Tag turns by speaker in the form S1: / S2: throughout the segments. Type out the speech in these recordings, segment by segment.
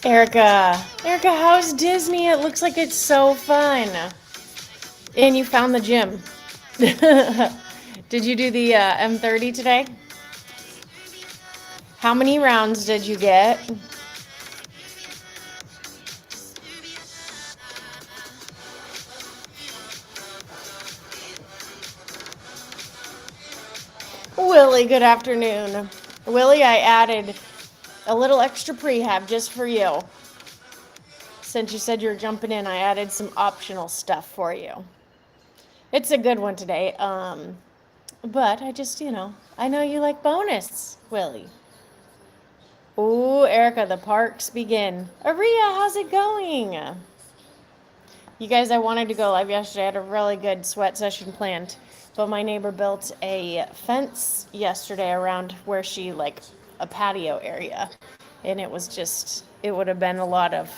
S1: Erica, how's Disney? It looks like it's so fun. And you found the gym. Did you do the M30 today? How many rounds did you get? Willie, good afternoon. Willie, I added a little extra prehab just for you. Since you said you were jumping in, I added some optional stuff for you. It's a good one today. But I just, I know you like bonus, Willie. Ooh, Erica, the parks begin. Aria, how's it going? You guys, I wanted to go live yesterday. I had a really good sweat session planned. But my neighbor built a fence yesterday around where she, like, a patio area. And it was just, it would have been loud.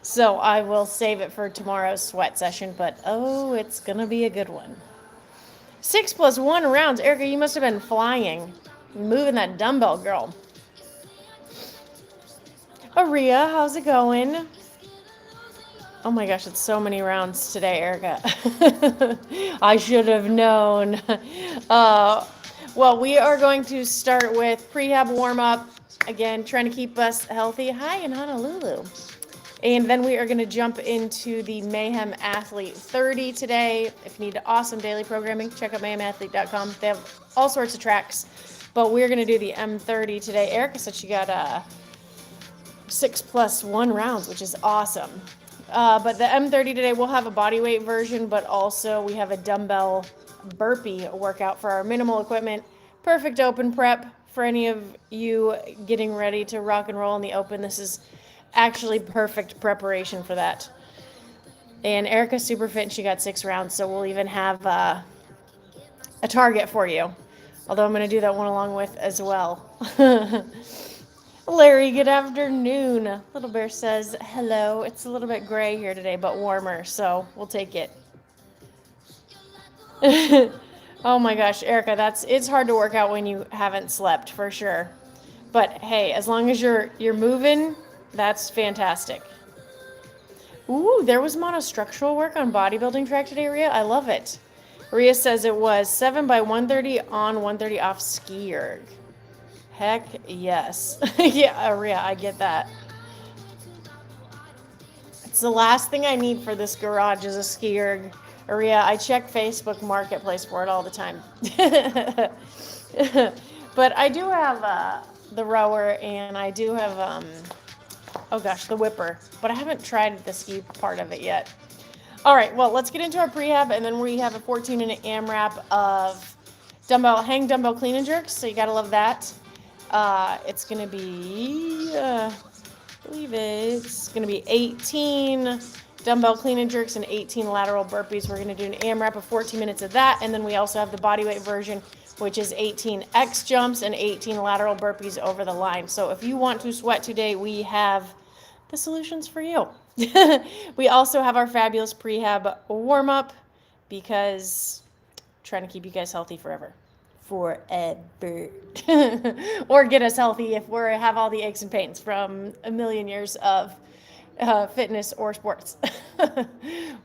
S1: So I will save it for tomorrow's sweat session. But, it's going to be a good one. 6 + 1 rounds. Erica, you must have been flying. Moving that dumbbell, girl. Aria, how's it going? Oh my gosh, it's so many rounds today, Erica. I should have known. Well, we are going to start with Prehab Warm Up. Again, trying to keep us healthy. Hi in Honolulu. And then we are going to jump into the Mayhem Athlete 30 today. If you need awesome daily programming, check out mayhemathlete.com. They have all sorts of tracks. But we're going to do the M30 today. Erica said she got 6 + 1 rounds, which is awesome. But the M30 today, we'll have a bodyweight version, but also we have a dumbbell burpee workout for our minimal equipment. Perfect open prep for any of you getting ready to rock and roll in the open. This is actually perfect preparation for that. And Erica's super fit and she got 6 rounds, so we'll even have a target for you. Although I'm going to do that one along with as well. Larry, good afternoon. Little Bear says hello. It's a little bit gray here today, but warmer, so we'll take it. Oh my gosh, Erica, it's hard to work out when you haven't slept, for sure. But hey, as long as you're moving, that's fantastic. Ooh, there was monostructural work on bodybuilding track today, Rhea. I love it. Rhea says it was 7 by 130 on, 130 off ski erg. Heck yes. Yeah, Rhea, I get that. It's the last thing I need for this garage is a ski erg. Rhea, I check Facebook Marketplace for it all the time. But I do have the rower and I do have, the whipper. But I haven't tried the ski part of it yet. All right, well, let's get into our prehab, and then we have a 14-minute AMRAP of hang dumbbell clean and jerks, so you got to love that. It's going to be, I believe it's going to be 18 dumbbell clean and jerks and 18 lateral burpees. We're going to do an AMRAP of 14 minutes of that, and then we also have the bodyweight version, which is 18 X jumps and 18 lateral burpees over the line. So if you want to sweat today, we have the solutions for you. We also have our fabulous prehab warm up because trying to keep you guys healthy forever. Or get us healthy if we have all the aches and pains from a million years of fitness or sports.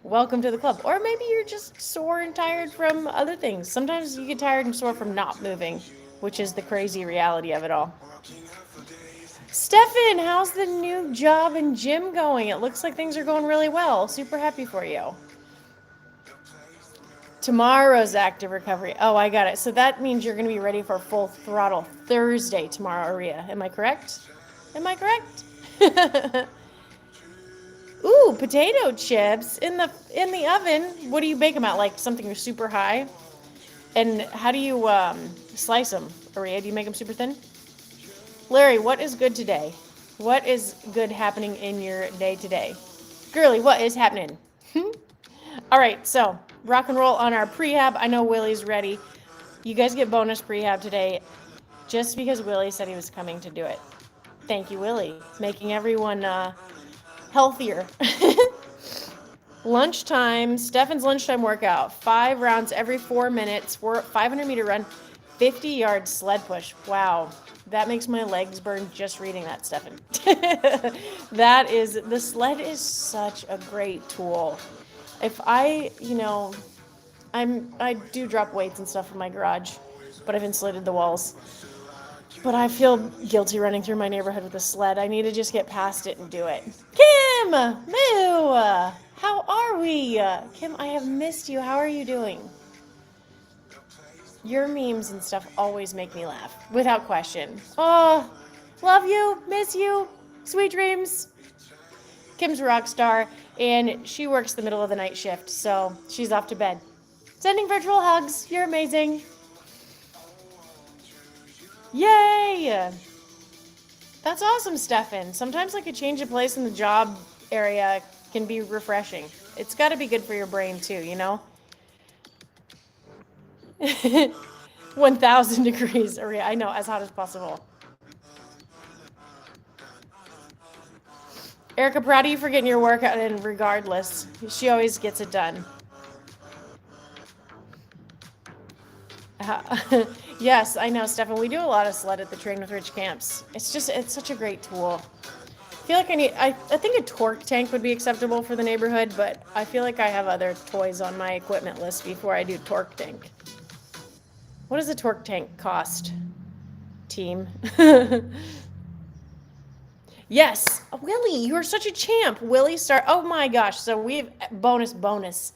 S1: Welcome to the club. Or maybe you're just sore and tired from other things. Sometimes you get tired and sore from not moving, which is the crazy reality of it all. Stefan, how's the new job and gym going? It looks like things are going really well. Super happy for you. Tomorrow's active recovery. Oh, I got it. So that means you're going to be ready for full throttle Thursday tomorrow, Aria. Am I correct? Ooh, potato chips in the oven. What do you bake them at? Like something super high? And how do you slice them, Aria? Do you make them super thin? Larry, what is good today? What is good happening in your day today? Girly, what is happening? All right, so rock and roll on our prehab. I know Willie's ready. You guys get bonus prehab today just because Willie said he was coming to do it. Thank you, Willie. Making everyone healthier. Lunchtime, Stefan's lunchtime workout. 5 rounds every 4 minutes. 500-meter run, 50-yard sled push. Wow. That makes my legs burn just reading that, Stefan. The sled is such a great tool. If I do drop weights and stuff in my garage, but I've insulated the walls. But I feel guilty running through my neighborhood with a sled. I need to just get past it and do it. Kim! Moo! How are we? Kim, I have missed you. How are you doing? Your memes and stuff always make me laugh, without question. Oh, love you, miss you, sweet dreams. Kim's a rock star, and she works the middle of the night shift, so she's off to bed. Sending virtual hugs. You're amazing. Yay! That's awesome, Stefan. Sometimes like a change of place in the job area can be refreshing. It's got to be good for your brain too, you know? 1,000 degrees. I know, as hot as possible. Erica, proud of you for getting your workout in regardless. She always gets it done. Yes, I know, Stefan. We do a lot of sled at the Train with Rich camps. It's such a great tool. I feel like I think a torque tank would be acceptable for the neighborhood, but I feel like I have other toys on my equipment list before I do torque tank. What does a torque tank cost, team? Yes, Willie, you are such a champ. Willie oh my gosh, so we have bonus.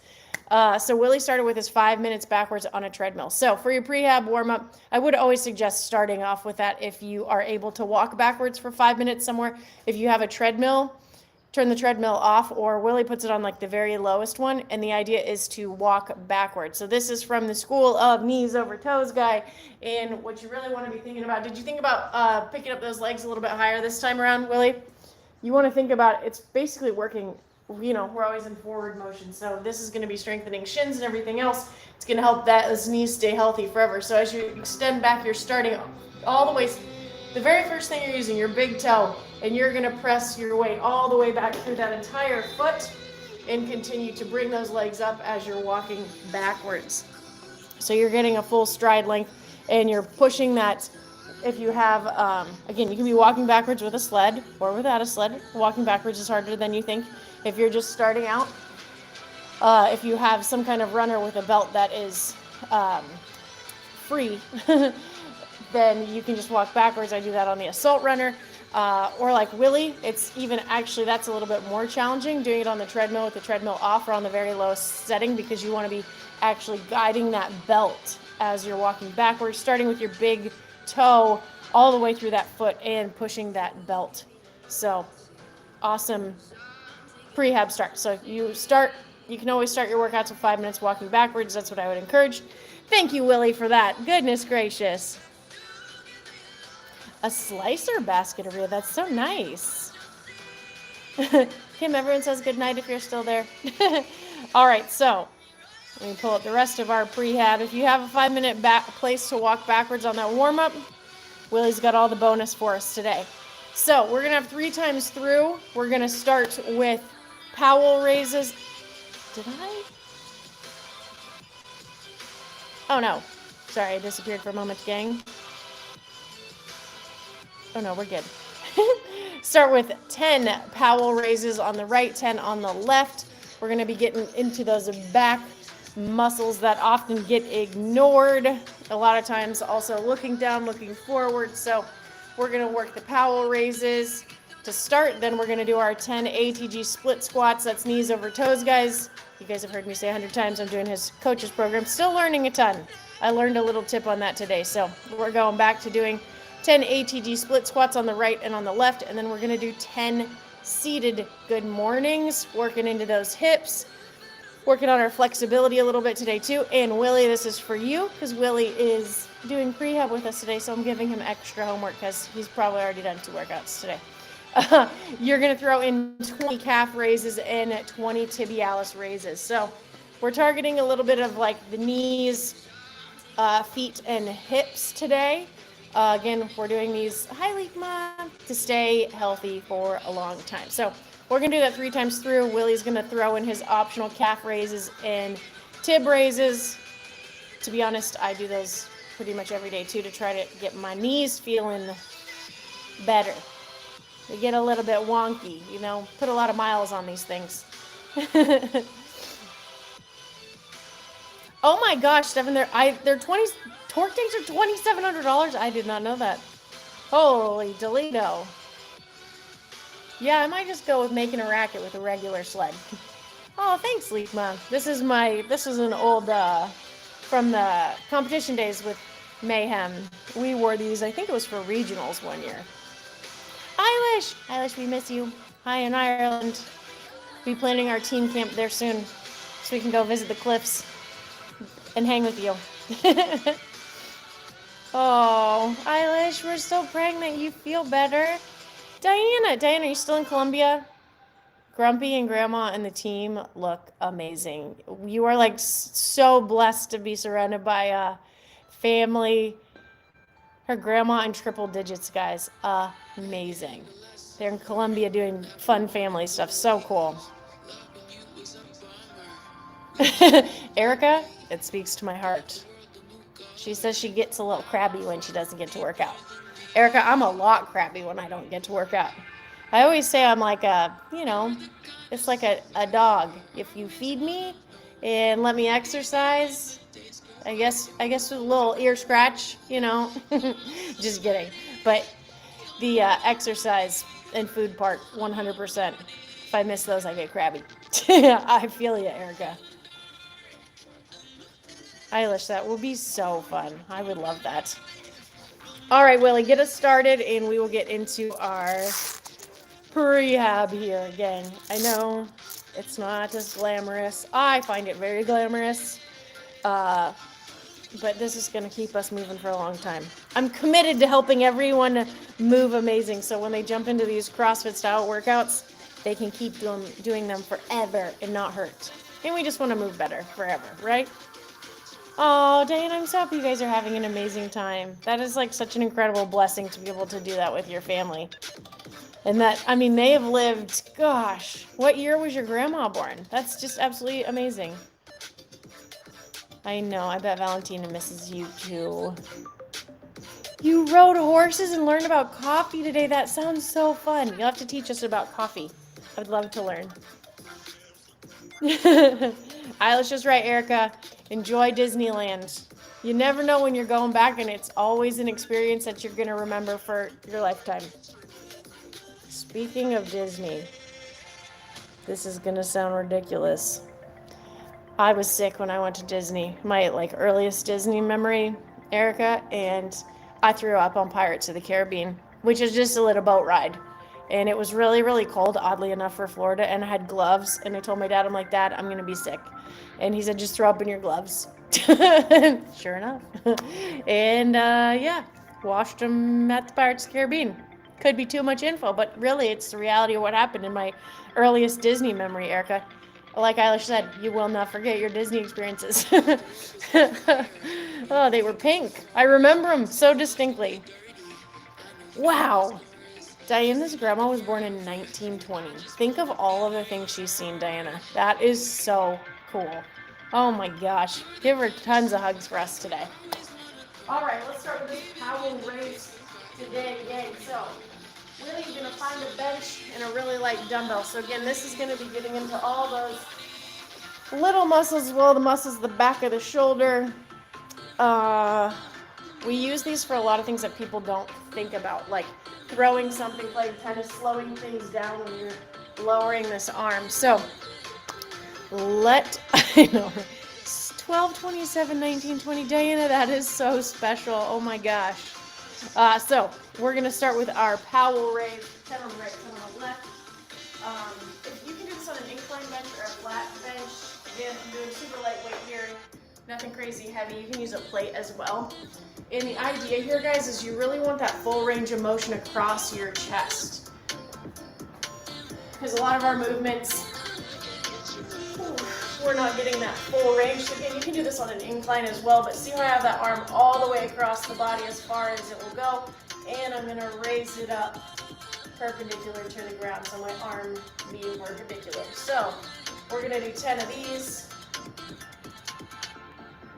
S1: So Willie started with his 5 minutes backwards on a treadmill. So for your prehab warm-up, I would always suggest starting off with that if you are able to walk backwards for 5 minutes somewhere. If you have a treadmill, turn the treadmill off, or Willie puts it on like the very lowest one, and the idea is to walk backwards. So this is from the school of knees over toes guy, and what you really want to be thinking about, did you think about picking up those legs a little bit higher this time around, Willie? You want to think about, it's basically working, we're always in forward motion, so this is going to be strengthening shins and everything else. It's going to help those knees stay healthy forever. So as you extend back, you're starting all the way, the very first thing you're using, your big toe, and you're going to press your weight all the way back through that entire foot and continue to bring those legs up as you're walking backwards. So you're getting a full stride length, and you're pushing that. If you have, again, you can be walking backwards with a sled or without a sled. Walking backwards is harder than you think. If you're just starting out, if you have some kind of runner with a belt that is free, then you can just walk backwards. I do that on the assault runner. Or like Willie, it's even actually, that's a little bit more challenging, doing it on the treadmill with the treadmill off or on the very lowest setting, because you want to be actually guiding that belt as you're walking backwards, starting with your big toe all the way through that foot and pushing that belt. So awesome prehab start. So you can always start your workouts with 5 minutes walking backwards. That's what I would encourage. Thank you, Willie, for that. Goodness gracious. A slicer basket area. That's so nice. Kim, everyone says good night if you're still there. All right, so let me pull up the rest of our prehab. If you have a 5 minute place to walk backwards on that warm up, Willie's got all the bonus for us today. So we're going to have 3 times through. We're going to start with Powell raises. Did I? Oh no. Sorry, I disappeared for a moment, gang. Oh no, we're good. Start with 10 Powell raises on the right, 10 on the left. We're going to be getting into those back muscles that often get ignored. A lot of times also looking down, looking forward. So we're going to work the Powell raises to start. Then we're going to do our 10 ATG split squats. That's knees over toes, guys. You guys have heard me say 100 times I'm doing his coaches program. Still learning a ton. I learned a little tip on that today. So we're going back to doing 10 ATG split squats on the right and on the left, and then we're going to do 10 seated good mornings, working into those hips, working on our flexibility a little bit today too. And Willie, this is for you, because Willie is doing prehab with us today, so I'm giving him extra homework because he's probably already done 2 workouts today. you're going to throw in 20 calf raises and 20 tibialis raises. So we're targeting a little bit of like the knees, feet, and hips today. Again, we're doing these to stay healthy for a long time. So we're going to do that 3 times through. Willie's going to throw in his optional calf raises and tib raises. To be honest, I do those pretty much every day too to try to get my knees feeling better. They get a little bit wonky, you know, put a lot of miles on these things. Oh my gosh, Stefan, they're 20 torque tanks are $2,700. I did not know that. Holy Toledo. Yeah, I might just go with making a racket with a regular sled. Oh, thanks, Leekma. This is an old from the competition days with Mayhem. We wore these, I think it was for regionals one year. Eilish, we miss you. Hi in Ireland. Be planning our team camp there soon so we can go visit the cliffs and hang with you. Oh, Eilish, we're so praying that you feel better. Diana, are you still in Colombia? Grumpy and Grandma and the team look amazing. You are like so blessed to be surrounded by a family. Her grandma in triple digits, guys. Amazing. They're in Colombia doing fun family stuff. So cool. Erica, it speaks to my heart. She says she gets a little crabby when she doesn't get to work out. Erica, I'm a lot crabby when I don't get to work out. I always say I'm like it's like a dog. If you feed me and let me exercise, I guess with a little ear scratch, you know. Just kidding. But the exercise and food part, 100%. If I miss those, I get crabby. I feel you, Erica. Eilish, that will be so fun. I would love that. All right, Willie, get us started, and we will get into our prehab here again. I know it's not as glamorous. I find it very glamorous, but this is going to keep us moving for a long time. I'm committed to helping everyone move amazing, so when they jump into these CrossFit-style workouts, they can keep doing them forever and not hurt. And we just want to move better forever, right? Oh, Diane, I'm so happy you guys are having an amazing time. That is like such an incredible blessing to be able to do that with your family. And that, I mean, they have lived, gosh, what year was your grandma born? That's just absolutely amazing. I know, I bet Valentina misses you too. You rode horses and learned about coffee today. That sounds so fun. You'll have to teach us about coffee. I would love to learn. Eilish is right, Erica. Enjoy Disneyland. You never know when you're going back, and it's always an experience that you're going to remember for your lifetime. Speaking of Disney, this is going to sound ridiculous. I was sick when I went to Disney. My earliest Disney memory, Erica, and I threw up on Pirates of the Caribbean, which is just a little boat ride. And it was really, really cold, oddly enough, for Florida, and I had gloves. And I told my dad, I'm like, Dad, I'm going to be sick. And he said, just throw up in your gloves. Sure enough. And, washed them at the Pirates of the Caribbean. Could be too much info, but really, it's the reality of what happened in my earliest Disney memory, Erica. Like Eilish said, you will not forget your Disney experiences. Oh, they were pink. I remember them so distinctly. Wow. Diana's grandma was born in 1920. Think of all of the things she's seen, Diana. That is so cool. Oh my gosh. Give her tons of hugs for us today. All right, let's start with this Powell Raise today. Yay. So, really you're going to find a bench and a really light dumbbell. So again, this is going to be getting into all those little muscles as well, the muscles at the back of the shoulder. We use these for a lot of things that people don't think about, like throwing something, playing tennis, slowing things down when you're lowering this arm. So I know, 12/27/1920, Diana, that is so special. Oh my gosh. So we're going to start with our Powell Raise, 10 on the right, 10 on the left. If you can do this on an incline bench or a flat bench, again, I'm doing super lightweight here, nothing crazy heavy. You can use a plate as well. And the idea here, guys, is you really want that full range of motion across your chest. because a lot of our movements, we're not getting that full range. So again, you can do this on an incline as well, but see how I have that arm all the way across the body as far as it will go, and I'm going to raise it up perpendicular to the ground, so my arm being perpendicular. So we're going to do 10 of these,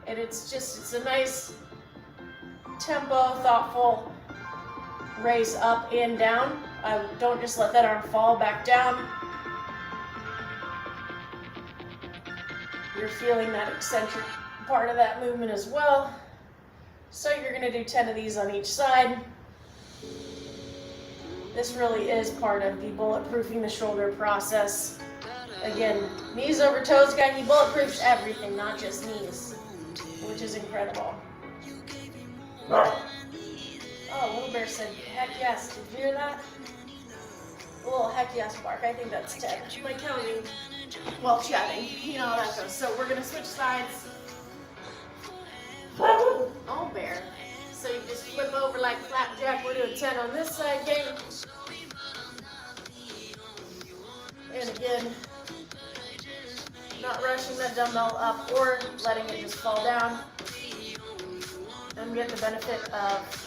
S1: and it's a nice tempo, thoughtful raise up and down. Don't just let that arm fall back down. You're feeling that eccentric part of that movement as well. So you're going to do 10 of these on each side. This really is part of the bulletproofing the shoulder process. Again, knees over toes guy, he bulletproofs everything, not just knees, which is incredible. Oh, Little Bear said, heck yes. Did you hear that? A little heck yes bark. I think that's 10. My counting while chatting. You know how that goes. So we're going to switch sides. Oh, Bear. So you just flip over like flapjack. We're doing 10 on this side, gang. And again, not rushing that dumbbell up or letting it just fall down. I'm getting the benefit of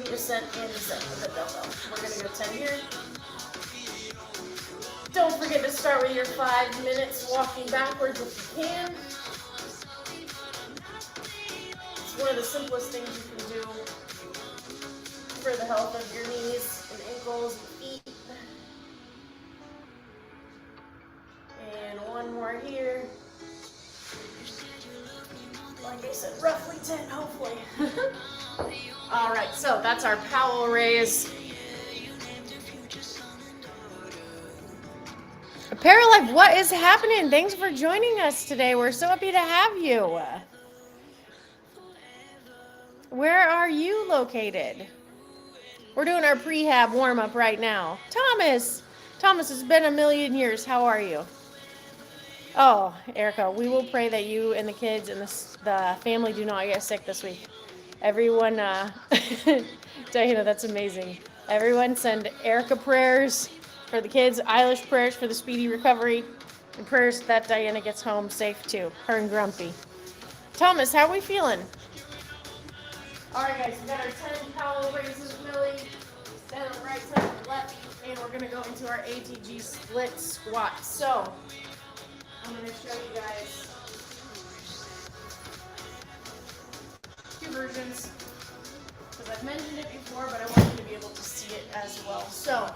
S1: descent and descent with the dumbbell. We're going to go 10 here. Don't forget to start with your 5 minutes walking backwards if you can. It's one of the simplest things you can do for the health of your knees and ankles and feet. And one more here. Like I said, roughly 10, hopefully. All right, so that's our Powell Raise. Paralife, what is happening? Thanks for joining us today. We're so happy to have you. Where are you located? We're doing our Prehab Warm Up right now. Thomas, it's been a million years. How are you? Oh, Erica, we will pray that you and the kids and the family do not get sick this week. Everyone, Diana, that's amazing. Everyone send Erica prayers for the kids, Eilish prayers for the speedy recovery, and prayers that Diana gets home safe too, her and Grumpy. Thomas, how are we feeling? All right, guys, we got our 10 Powell raises, Millie. Stand on the right side and left, and we're going to go into our ATG split squat. So, I'm going to show you guys 2 versions, because I've mentioned it before, but I want you to be able to see it as well. So,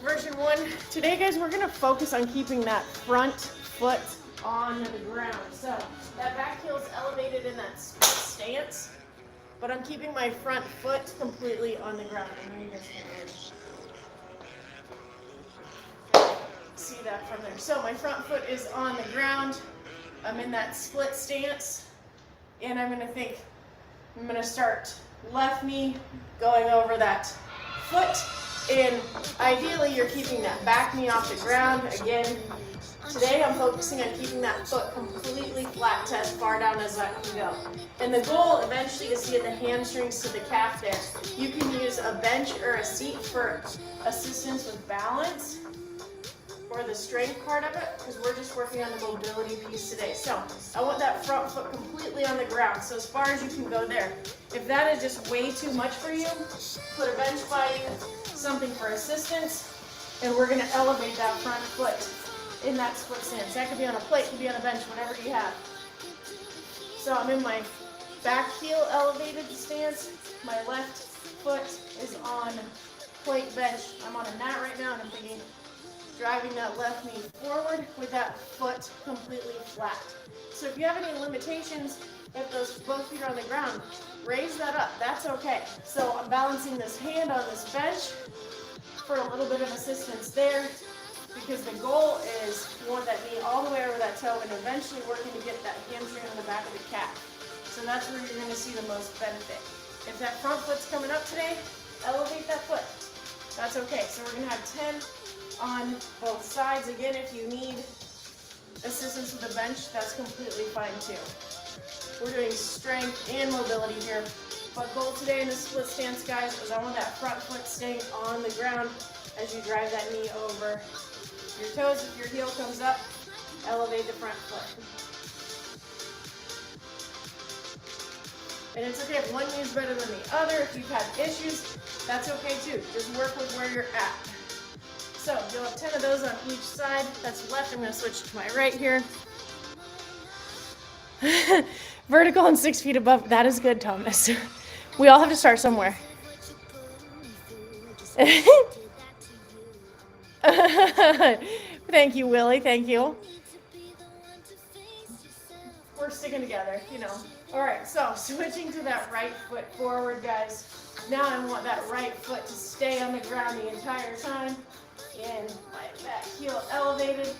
S1: version 1, today guys, we're going to focus on keeping that front foot on the ground. So, that back heel is elevated in that split stance, but I'm keeping my front foot completely on the ground. I know you guys can see that from there. So, my front foot is on the ground. I'm in that split stance, and I'm going to start left knee going over that foot. And ideally, you're keeping that back knee off the ground. Again, today I'm focusing on keeping that foot completely flat to as far down as I can go. And the goal eventually is to get the hamstrings to the calf there. You can use a bench or a seat for assistance with balance or the strength part of it, because we're just working on the mobility piece today. So I want that front foot completely on the ground, so as far as you can go there. If that is just way too much for you, put a bench by you, something for assistance, and we're going to elevate that front foot in that split stance. That could be on a plate, could be on a bench, whatever you have. So I'm in my back heel elevated stance. My left foot is on plate bench. I'm on a mat right now, and I'm thinking driving that left knee forward with that foot completely flat. So if you have any limitations, if those both feet are on the ground, raise that up. That's okay. So I'm balancing this hand on this bench for a little bit of assistance there, because the goal is you want that knee all the way over that toe and eventually working to get that hamstring on the back of the calf. So that's where you're going to see the most benefit. If that front foot's coming up today, elevate that foot. That's okay. So we're going to have 10 on both sides. Again, if you need assistance with the bench, that's completely fine too. We're doing strength and mobility here. But goal today in the split stance, guys, is I want that front foot staying on the ground as you drive that knee over your toes. If your heel comes up, elevate the front foot. And it's okay if one knee is better than the other. If you've had issues, that's okay too. Just work with where you're at. So you'll have 10 of those on each side. That's left. I'm going to switch to my right here. Vertical and 6 feet above. That is good, Thomas. We all have to start somewhere. Thank you, Willie. Thank you. We're sticking together, you know. All right, so switching to that right foot forward, guys. Now I want that right foot to stay on the ground the entire time. And like that heel elevated,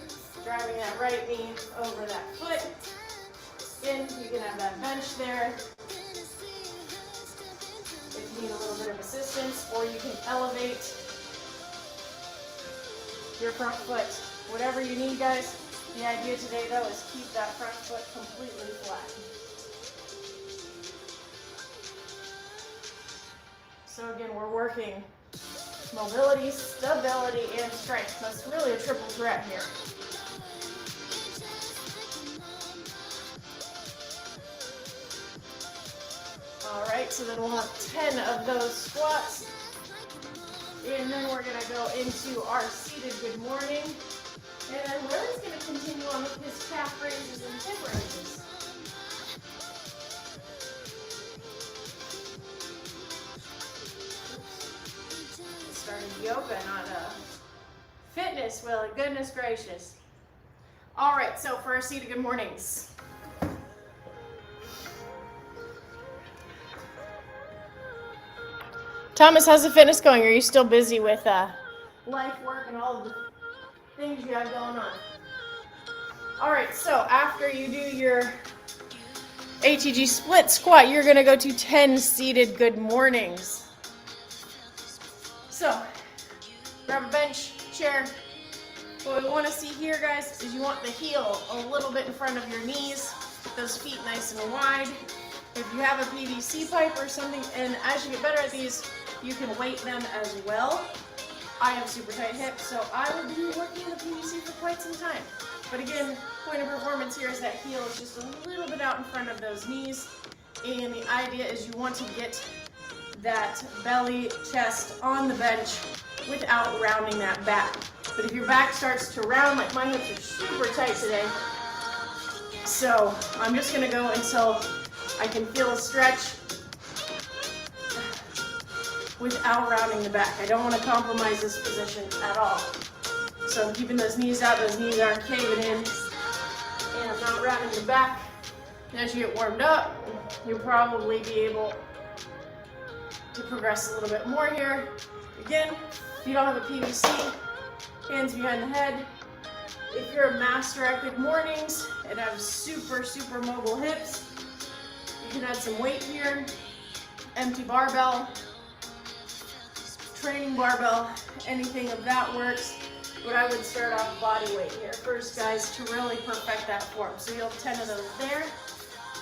S1: driving that right knee over that foot. Again, you can have that bench there if you need a little bit of assistance, or you can elevate your front foot. Whatever you need, guys. The idea today, though, is keep that front foot completely flat. So again, we're working mobility, stability, and strength. That's really a triple threat here. All right, so then we'll have 10 of those squats. And then we're going to go into our seated good morning. And then Willie's going to continue on with his calf raises and hip raises. Starting yoga, not fitness, Willie. Goodness gracious. All right, so for our seated good mornings. Thomas, how's the fitness going? Are you still busy with life work and all of the things you have going on? All right, so after you do your ATG split squat, you're going to go to 10 seated good mornings. So grab a bench, chair. What we want to see here, guys, is you want the heel a little bit in front of your knees. Get those feet nice and wide. If you have a PVC pipe or something, and as you get better at these, you can weight them as well. I have super tight hips, so I will be working the PVC for quite some time. But again, point of performance here is that heel is just a little bit out in front of those knees. And the idea is you want to get that belly, chest on the bench without rounding that back. But if your back starts to round, like my hips are super tight today, so I'm just gonna go until I can feel a stretch without rounding the back. I don't want to compromise this position at all. So I'm keeping those knees out, those knees aren't caving in, and I'm not rounding the back. And as you get warmed up, you'll probably be able to progress a little bit more here. Again, if you don't have a PVC, hands behind the head. If you're a master at good mornings and have super, super mobile hips, you can add some weight here, empty barbell, training barbell, anything of that works. But I would start off body weight here first, guys, to really perfect that form. So you'll have 10 of those there.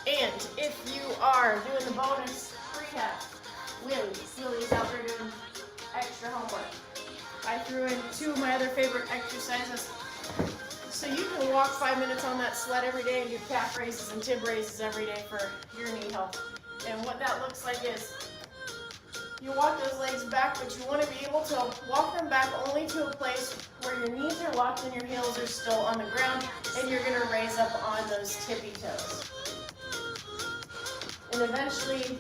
S1: And if you are doing the bonus prehab, Willie's out there doing extra homework. I threw in 2 of my other favorite exercises. So you can walk 5 minutes on that sled every day and do calf raises and tib raises every day for your knee health. And what that looks like is you walk those legs back, but you want to be able to walk them back only to a place where your knees are locked and your heels are still on the ground, and you're going to raise up on those tippy toes. And eventually,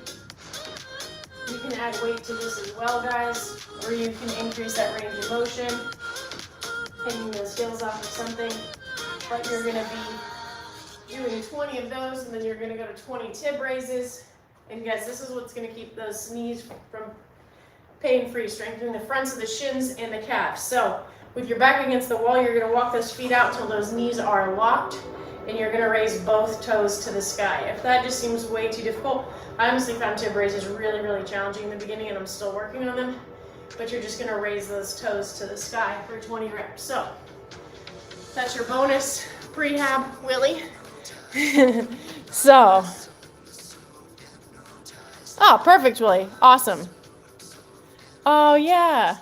S1: you can add weight to this as well, guys, or you can increase that range of motion, hanging those heels off of something. But you're going to be doing 20 of those, and then you're going to go to 20 tib raises. And guys, this is what's going to keep those knees from pain-free, strengthening the fronts of the shins and the calves. So with your back against the wall, you're going to walk those feet out until those knees are locked, and you're going to raise both toes to the sky. If that just seems way too difficult, I honestly found tib raises really, really challenging in the beginning, and I'm still working on them. But you're just going to raise those toes to the sky for 20 reps. So that's your bonus prehab, Willie. So. Oh, perfect, Willie. Awesome. Oh, yeah.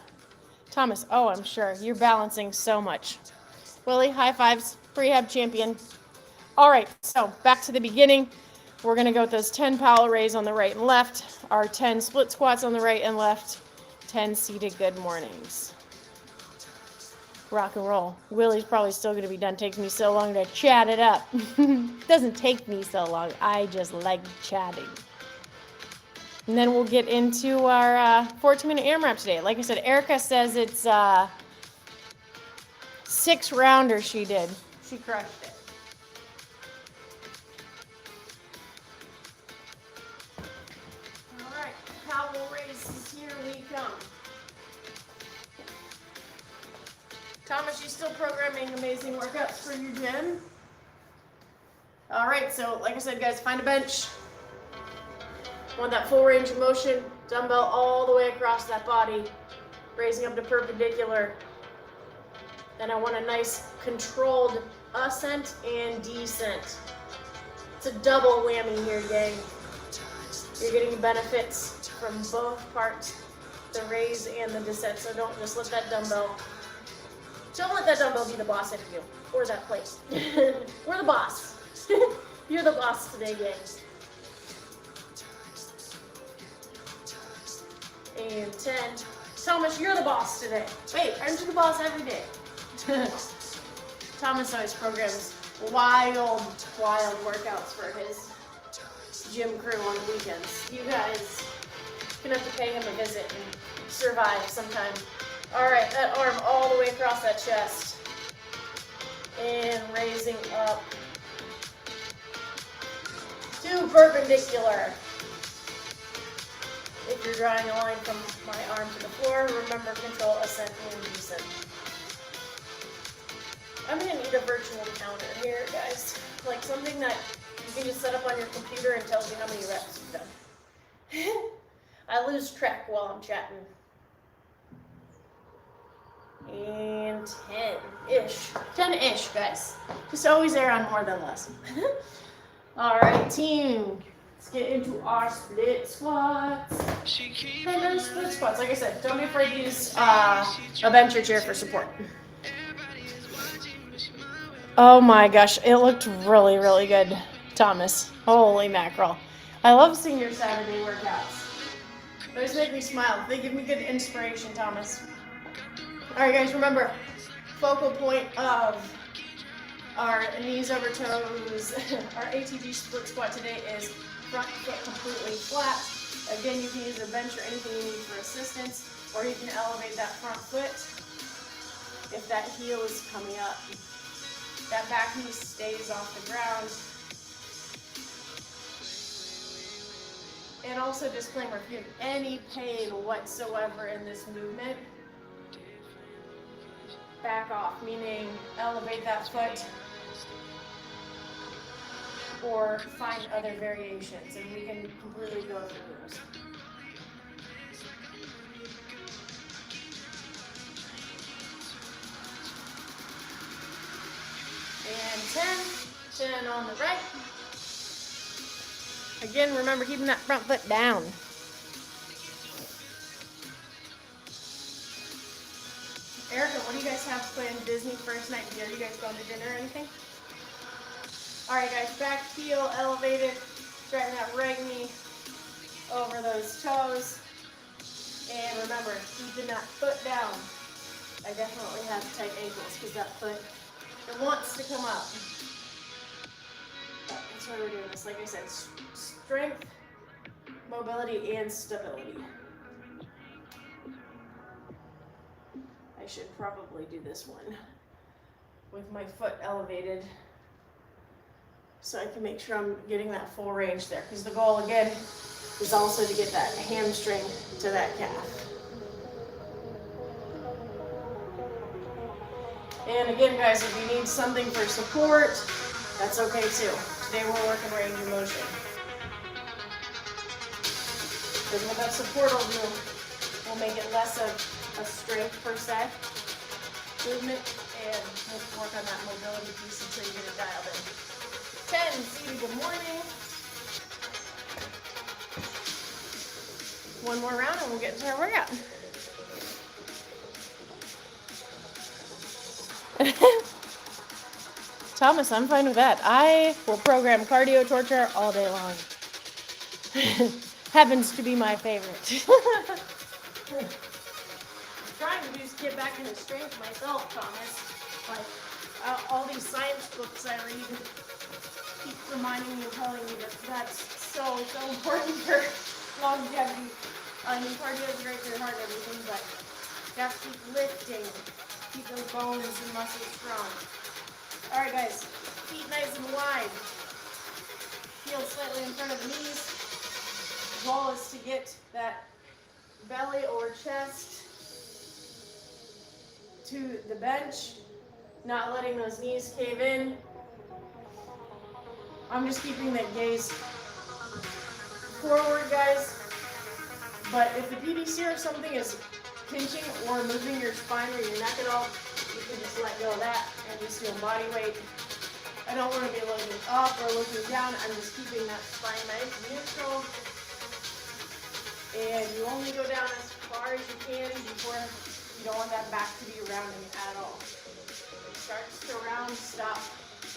S1: Thomas, oh, I'm sure. You're balancing so much. Willie, high fives. Prehab champion. All right, so back to the beginning. We're going to go with those 10 Powell Raise on the right and left, our 10 split squats on the right and left, 10 seated good mornings. Rock and roll. Willie's probably still going to be done. Takes me so long to chat it up. Doesn't take me so long. I just like chatting. And then we'll get into our 14-minute AMRAP today. Like I said, Erica says it's 6 rounders she did. She crushed it. All right, Powell Raise, here we come. Thomas, you still programming amazing workouts for your gym? All right, so like I said, guys, find a bench. Want that full range of motion, dumbbell all the way across that body, raising up to perpendicular. Then I want a nice controlled ascent and descent. It's a double whammy here, gang. You're getting benefits from both parts, the raise and the descent, so don't just let that dumbbell be the boss of you, or that plate. We're the boss. You're the boss today, gang. And 10. Thomas, you're the boss today. Wait, aren't you the boss every day? Thomas always programs wild workouts for his gym crew on the weekends. You guys gonna have to pay him a visit and survive sometime. All right, that arm all the way across that chest. And raising up to perpendicular. If you're drawing a line from my arm to the floor, remember control ascent and descent. I'm gonna need a virtual counter here, guys. Like something that you can just set up on your computer and tells you how many reps you've done. I lose track while I'm chatting. And 10-ish. 10-ish, guys. Just always err on more than less. All right, team. Let's get into our split squats. And then split squats. Like I said, don't be afraid to use a bench or chair for support. Oh my gosh, it looked really, really good, Thomas. Holy mackerel. I love seeing your Saturday workouts. They just make me smile. They give me good inspiration, Thomas. All right, guys, remember, focal point of our knees over toes. Our ATG split squat today is front foot completely flat. Again, you can use a bench or anything you need for assistance, or you can elevate that front foot if that heel is coming up. That back knee stays off the ground. And also, disclaimer, if you have any pain whatsoever in this movement, back off, meaning elevate that foot or find other variations, and we can completely go through those. And 10 on the right. Again, remember keeping that front foot down. Erica, what do you guys have planned Disney first night? Are you guys going to dinner or anything? All right, guys, back heel elevated. Driving that right knee over those toes. And remember, keeping that foot down. I definitely have tight ankles because that foot, it wants to come up. That's why we're doing this. Like I said, strength, mobility, and stability. I should probably do this one with my foot elevated so I can make sure I'm getting that full range there, because the goal again is also to get that hamstring to that calf. And again, guys, if you need something for support, that's okay too. Today we're working range of motion. Because what that support will do will make it less of a strength per se movement, and we'll work on that mobility piece until you get it dialed in. 10, see you, good morning. One more round and we'll get into our workout. Thomas, I'm fine with that. I will program cardio torture all day long. Happens to be my favorite. I'm trying to just get back into strength myself, Thomas. Like, all these science books I read keep reminding me and telling me that that's so important for longevity. I mean, cardio is great for your heart and everything, but you have to keep lifting, keep those bones and muscles strong. All right, guys, feet nice and wide. Heels slightly in front of the knees. The goal is to get that belly or chest to the bench, not letting those knees cave in. I'm just keeping that gaze forward, guys. But if the PDC or something is pinching or moving your spine or your neck at all, you can just let go of that and just feel body weight. I don't want to be looking up or looking down. I'm just keeping that spine nice and neutral. And you only go down as far as you can before you don't want that back to be rounding at all. It starts to round, stop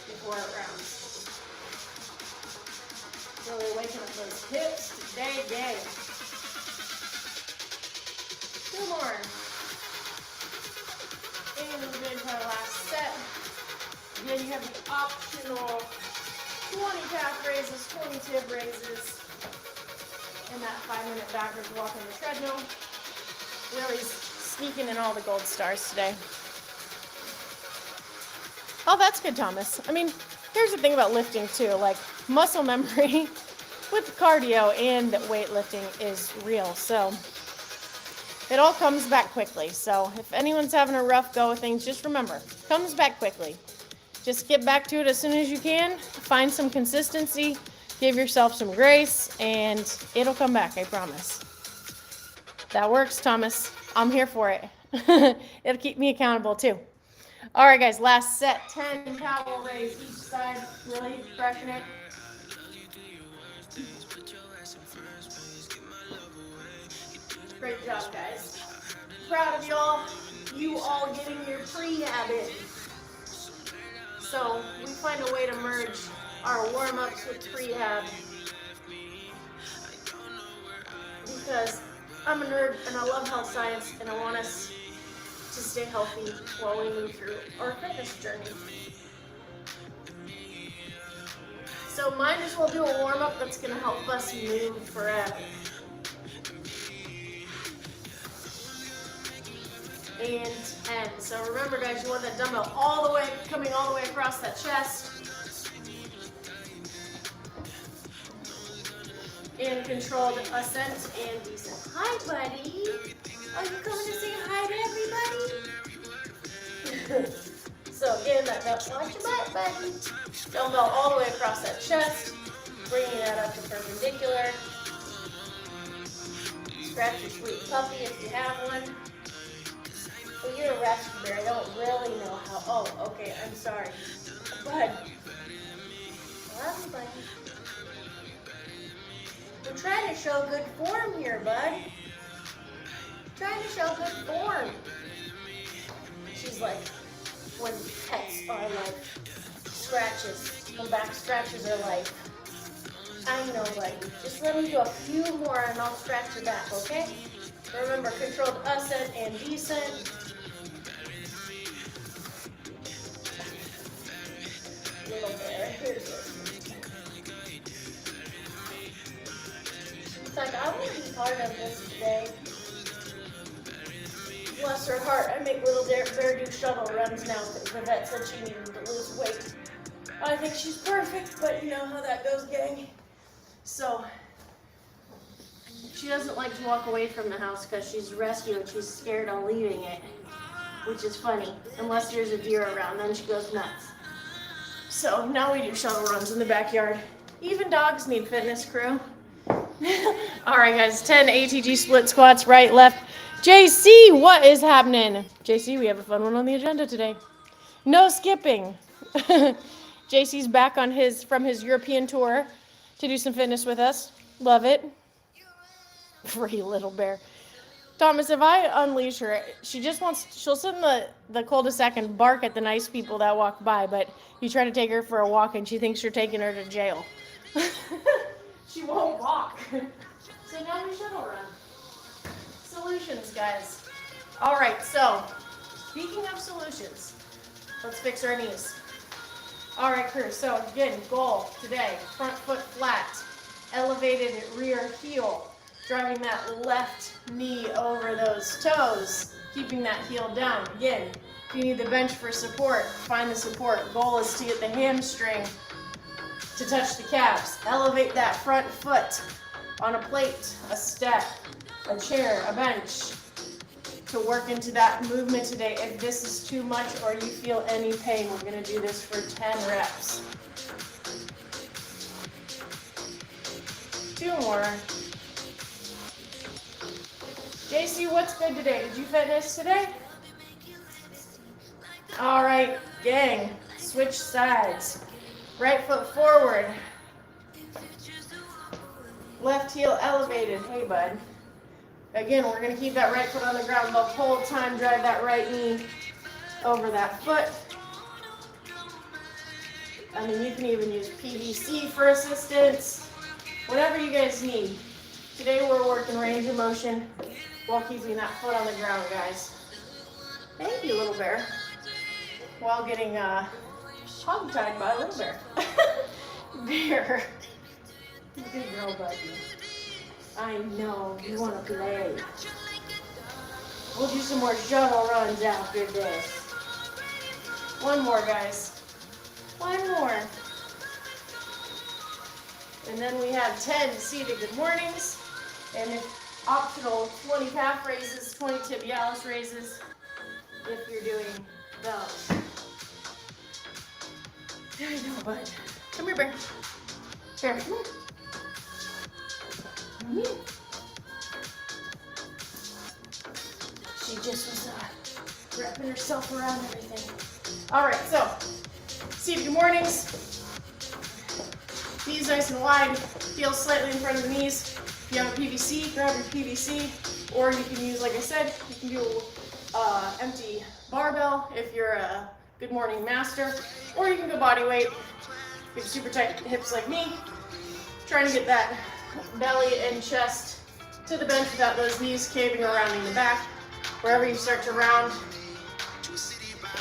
S1: before it rounds. Really waking up those hips today, gang. 2 more. And we'll get into our last set. Then you have the optional 20 calf raises, 20 tib raises, and that 5-minute backwards walk on the treadmill. Really sneaking in all the gold stars today. Oh, that's good, Thomas. I mean, here's the thing about lifting too, like muscle memory with cardio and weightlifting is real. So it all comes back quickly. So if anyone's having a rough go with things, just remember, it comes back quickly. Just get back to it as soon as you can. Find some consistency, give yourself some grace, and it'll come back, I promise. That works, Thomas. I'm here for it. It'll keep me accountable too. All right, guys, last set, 10 Powell Raise each side, really freshen it. Great job, guys. Proud of y'all. You all getting your prehab in. So we find a way to merge our warm-ups with prehab because I'm a nerd and I love health science and I want us to stay healthy while we move through our fitness journey. So might as well do a warm-up that's going to help us move forever. And 10. So remember, guys, you want that dumbbell all the way, coming all the way across that chest. And controlled ascent and descent. Hi, buddy. Are you coming to say hi to everybody? So again, that watch your butt, buddy. Dumbbell all the way across that chest. Bringing that up to perpendicular. Scratch your sweet puppy if you have one. Well, you're a rescue bear. I don't really know how. Oh, okay. I'm sorry. Bud. Love you, buddy. We're trying to show good form here, bud. Trying to show good form. She's like, when pets are like scratches, when back scratches are like, I know, buddy. Just let me do a few more and I'll scratch your back, okay? Remember, controlled ascent and descent. Little bear, here's this. It's like, I want to be part of this today. Bless her heart, I make little bear do shuttle runs now because the vet said she needed to lose weight. I think she's perfect, but you know how that goes, gang. So, she doesn't like to walk away from the house because she's rescued and she's scared on leaving it, which is funny. Unless there's a deer around, then she goes nuts. So now we do shuttle runs in the backyard. Even dogs need fitness, crew. All right, guys, 10 ATG split squats, right, left. JC, what is happening? JC, we have a fun one on the agenda today. No skipping. JC's back on from his European tour to do some fitness with us. Love it. Free little bear. Thomas, if I unleash her, she'll sit in the cul-de-sac and bark at the nice people that walk by, but you try to take her for a walk and she thinks you're taking her to jail. She won't walk. So now we shuttle run. Solutions, guys. All right, so speaking of solutions, let's fix our knees. All right, crew, so again, goal today, front foot flat, elevated rear heel, driving that left knee over those toes, keeping that heel down. Again, if you need the bench for support, find the support. Goal is to get the hamstring to touch the calves. Elevate that front foot on a plate, a step, a chair, a bench, to work into that movement today. If this is too much or you feel any pain, we're going to do this for 10 reps. 2 more. JC, what's good today? Did you fitness today? All right, gang, switch sides. Right foot forward. Left heel elevated. Hey, bud. Again, we're going to keep that right foot on the ground the whole time. Drive that right knee over that foot. I mean, you can even use PVC for assistance. Whatever you guys need. Today we're working range of motion while keeping that foot on the ground, guys. Thank you, little bear. While getting hog-tied by a little bear. Bear. Good girl, buddy. I know, you want to play. We'll do some more shuttle runs after this. 1 more, guys. 1 more. And then we have 10 seated good mornings. And if optional, 20 calf raises, 20 tibialis raises, if you're doing those. I know, bud. Come here, bear. Bear, come here. She just was wrapping herself around everything. All right, so seated good mornings. Knees nice and wide. Heels slightly in front of the knees. If you have a PVC, grab your PVC. Or you can use, like I said, you can do empty barbell if you're a good morning master. Or you can go body weight. You have super tight hips like me. Trying to get that belly and chest to the bench without those knees caving or rounding the back. Wherever you start to round,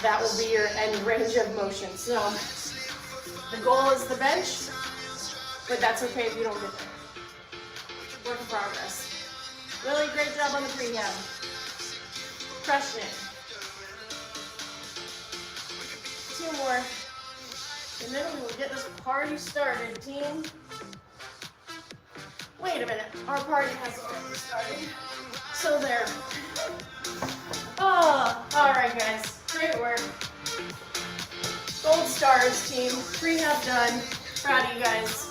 S1: that will be your end range of motion. So the goal is the bench, but that's okay if you don't get there. Work in progress. Really great job on the prehab. Crushing it. 2 more. And then we will get this party started, team. Wait a minute, our party has already started. So there. Oh, all right, guys. Great work. Gold stars, team. Prehab done. Proud of you guys.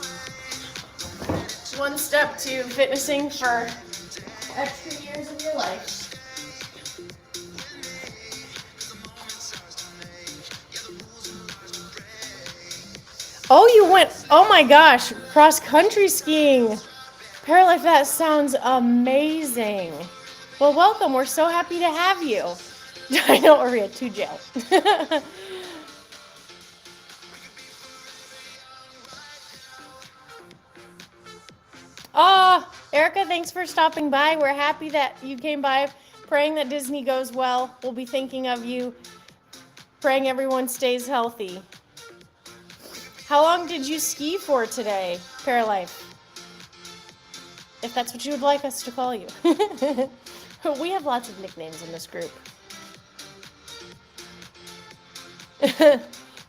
S1: 1 step to fitnessing for extra years of your life. Oh, you went, oh my gosh, cross-country skiing. Paralife, that sounds amazing. Well, welcome. We're so happy to have you. I know, Maria, to jail. Erica, thanks for stopping by. We're happy that you came by. Praying that Disney goes well. We'll be thinking of you. Praying everyone stays healthy. How long did you ski for today, Paralife? If that's what you would like us to call you. We have lots of nicknames in this group.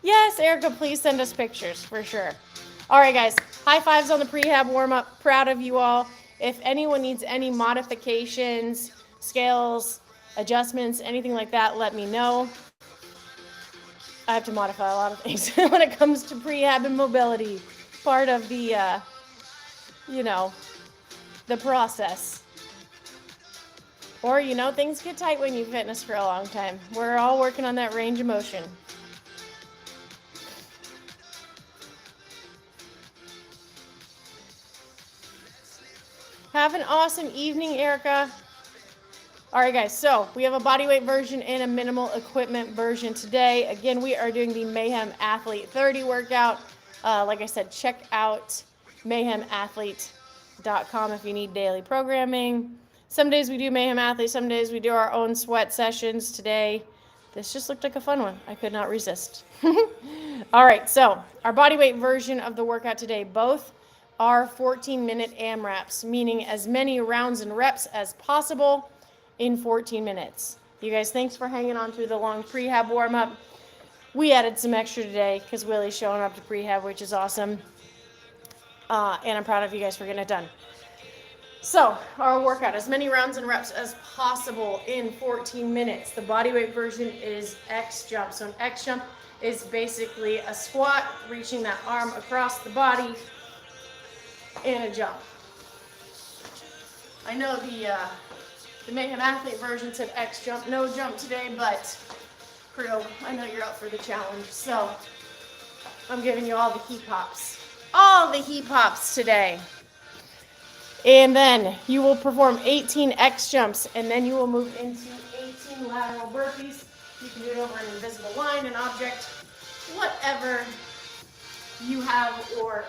S1: Yes, Erica, please send us pictures for sure. All right, guys. High fives on the prehab warm-up. Proud of you all. If anyone needs any modifications, scales, adjustments, anything like that, let me know. I have to modify a lot of things when it comes to prehab and mobility. Part of the, the process. Or, things get tight when you fitness for a long time. We're all working on that range of motion. Have an awesome evening, Erica. All right, guys, so we have a body weight version and a minimal equipment version today. Again, we are doing the Mayhem Athlete 30 workout. Like I said, check out mayhemathlete.com if you need daily programming. Some days we do Mayhem Athlete, some days we do our own sweat sessions. Today, this just looked like a fun one. I could not resist. All right, so our body weight version of the workout today, both are 14-minute AMRAPs, meaning as many rounds and reps as possible in 14 minutes. You guys, thanks for hanging on through the long prehab warm up. We added some extra today because Willie's showing up to prehab, which is awesome. And I'm proud of you guys for getting it done. So our workout, as many rounds and reps as possible in 14 minutes. The body weight version is X jump. So an X jump is basically a squat, reaching that arm across the body, and a jump. I know the Mayhem Athlete version said X jump, no jump today, but Crew, I know you're up for the challenge, so I'm giving you all the heap hops. All the heap hops today. And then you will perform 18 X jumps, and then you will move into 18 lateral burpees. You can do it over an invisible line, an object, whatever you have or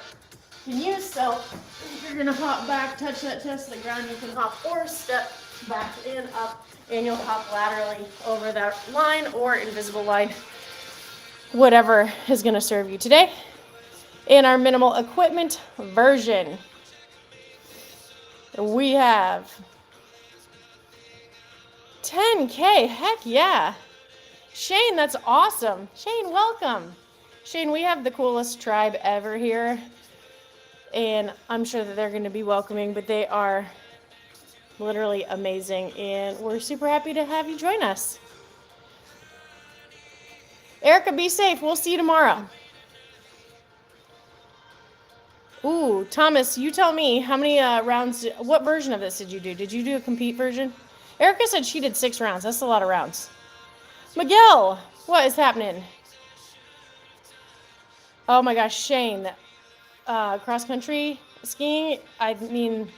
S1: can use. So if you're gonna hop back, touch that chest to the ground, you can hop or step back and up, and you'll hop laterally over that line or invisible line, whatever is going to serve you today. In our minimal equipment version, we have 10K. Heck yeah. Shane, that's awesome. Shane, welcome. Shane, we have the coolest tribe ever here, and I'm sure that they're going to be welcoming, but they are literally amazing, and we're super happy to have you join us. Erica, be safe. We'll see you tomorrow. Ooh, Thomas, you tell me how many rounds, what version of this did you do? Did you do a compete version? Erica said she did 6 rounds. That's a lot of rounds. Miguel, what is happening? Oh my gosh, Shane, cross country skiing, I mean,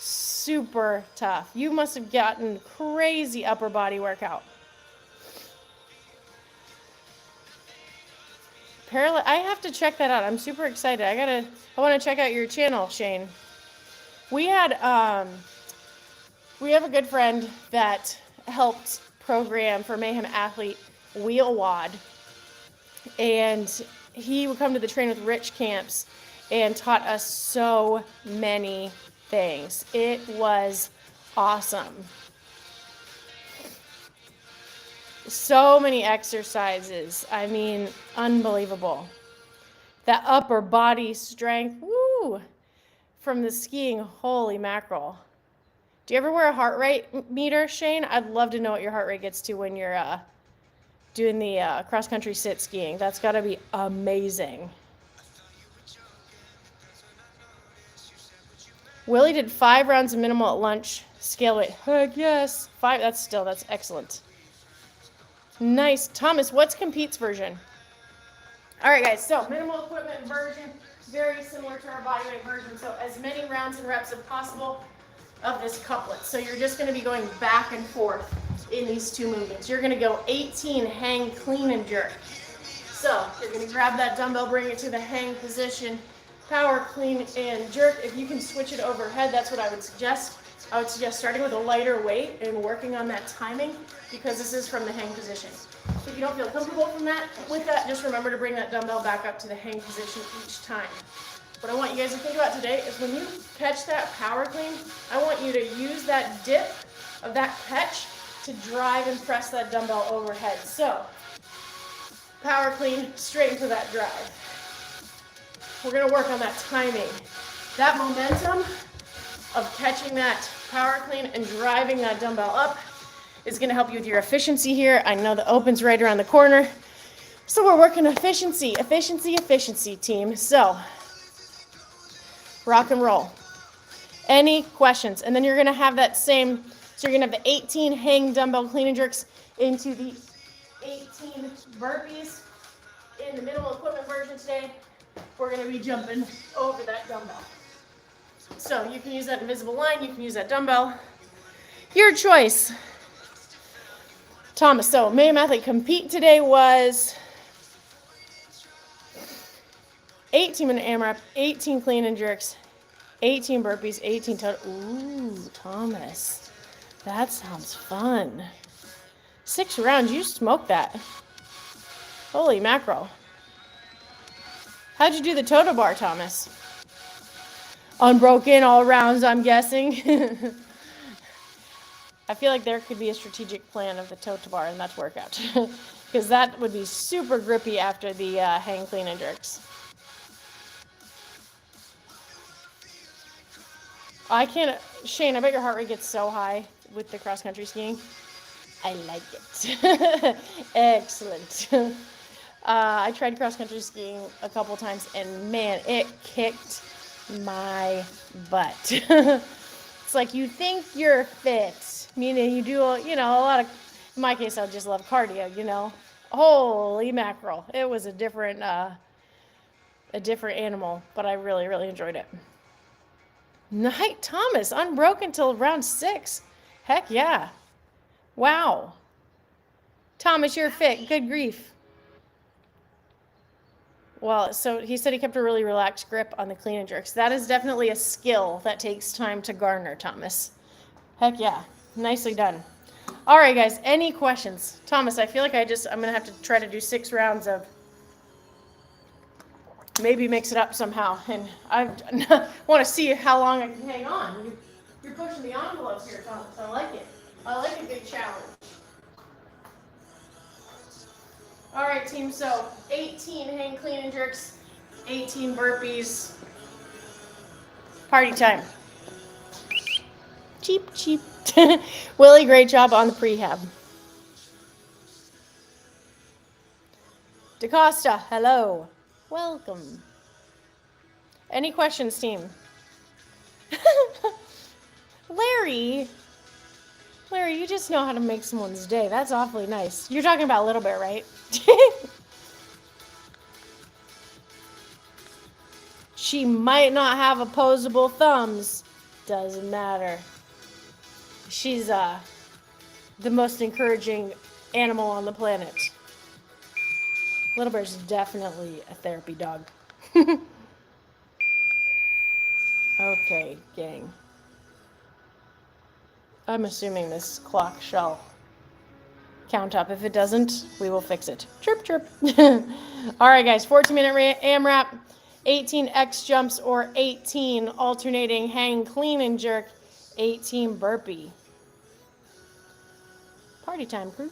S1: super tough. You must have gotten crazy upper body workout. I have to check that out. I'm super excited. I want to check out your channel, Shane. We have a good friend that helped program for Mayhem Athlete Wheel Wad, and he would come to the Train with Rich camps and taught us so many things. It was awesome. So many exercises. I mean, unbelievable. That upper body strength, woo, from the skiing, holy mackerel. Do you ever wear a heart rate meter, Shane? I'd love to know what your heart rate gets to when you're doing the cross-country sit skiing. That's got to be amazing. Willie did 5 rounds of minimal at lunch. Scale weight. Heck yes. 5. That's excellent. Nice. Thomas, what's competes version? All right, guys. So minimal equipment version, very similar to our bodyweight version. So as many rounds and reps as possible of this couplet. So you're just going to be going back and forth in these 2 movements. You're going to go 18 hang, clean, and jerk. So you're going to grab that dumbbell, bring it to the hang position. Power, clean, and jerk. If you can switch it overhead, that's what I would suggest. I would suggest starting with a lighter weight and working on that timing, because this is from the hang position. If you don't feel comfortable with that, just remember to bring that dumbbell back up to the hang position each time. What I want you guys to think about today is when you catch that power clean, I want you to use that dip of that catch to drive and press that dumbbell overhead. So, power clean, straight into that drive. We're going to work on that timing. That momentum of catching that power clean and driving that dumbbell up is going to help you with your efficiency here. I know the open's right around the corner. So we're working efficiency, team. So, rock and roll. Any questions? And then you're going to have that same, so you're going to have the 18 hang dumbbell clean and jerks into the 18 burpees. In the minimal equipment version today, we're going to be jumping over that dumbbell. So you can use that invisible line, you can use that dumbbell. Your choice. Thomas, so main athlete compete today was 18-minute AMRAP, 18 clean and jerks, 18 burpees, 18 total. Ooh, Thomas, that sounds fun. 6 rounds, you smoked that. Holy mackerel. How'd you do the total bar, Thomas? Unbroken all rounds, I'm guessing. I feel like there could be a strategic plan of the total bar and that's workout. Because that would be super grippy after the hang clean and jerks. I can't, Shane, I bet your heart rate gets so high with the cross country skiing. I like it. Excellent. I tried cross country skiing a couple times and man, it kicked my butt. It's like you think you're fit, meaning you do, a lot of, in my case, I just love cardio, Holy mackerel. It was a different animal, but I really, really enjoyed it. Night Thomas, unbroken till round 6. Heck yeah. Wow. Thomas, you're fit. Good grief. Well, so he said he kept a really relaxed grip on the clean and jerks. That is definitely a skill that takes time to garner, Thomas. Heck yeah. Nicely done. All right, guys. Any questions? Thomas, I feel like I'm going to have to try to do 6 rounds of maybe mix it up somehow. And I want to see how long I can hang on. You're pushing the envelopes here, Thomas. I like it. I like a good challenge. All right, team, so 18 hang clean and jerks, 18 burpees. Party time. Cheap, cheap. Willie, great job on the prehab. DaCosta, hello. Welcome. Any questions, team? Larry, you just know how to make someone's day. That's awfully nice. You're talking about Little Bear, right? She might not have opposable thumbs. Doesn't matter. She's the most encouraging animal on the planet. Little Bear's definitely a therapy dog. Okay, gang. I'm assuming this clock shall count up. If it doesn't, we will fix it. Chirp, chirp. All right, guys, 14-minute AMRAP, 18 X jumps or 18 alternating hang clean and jerk, 18 burpee. Party time, crew.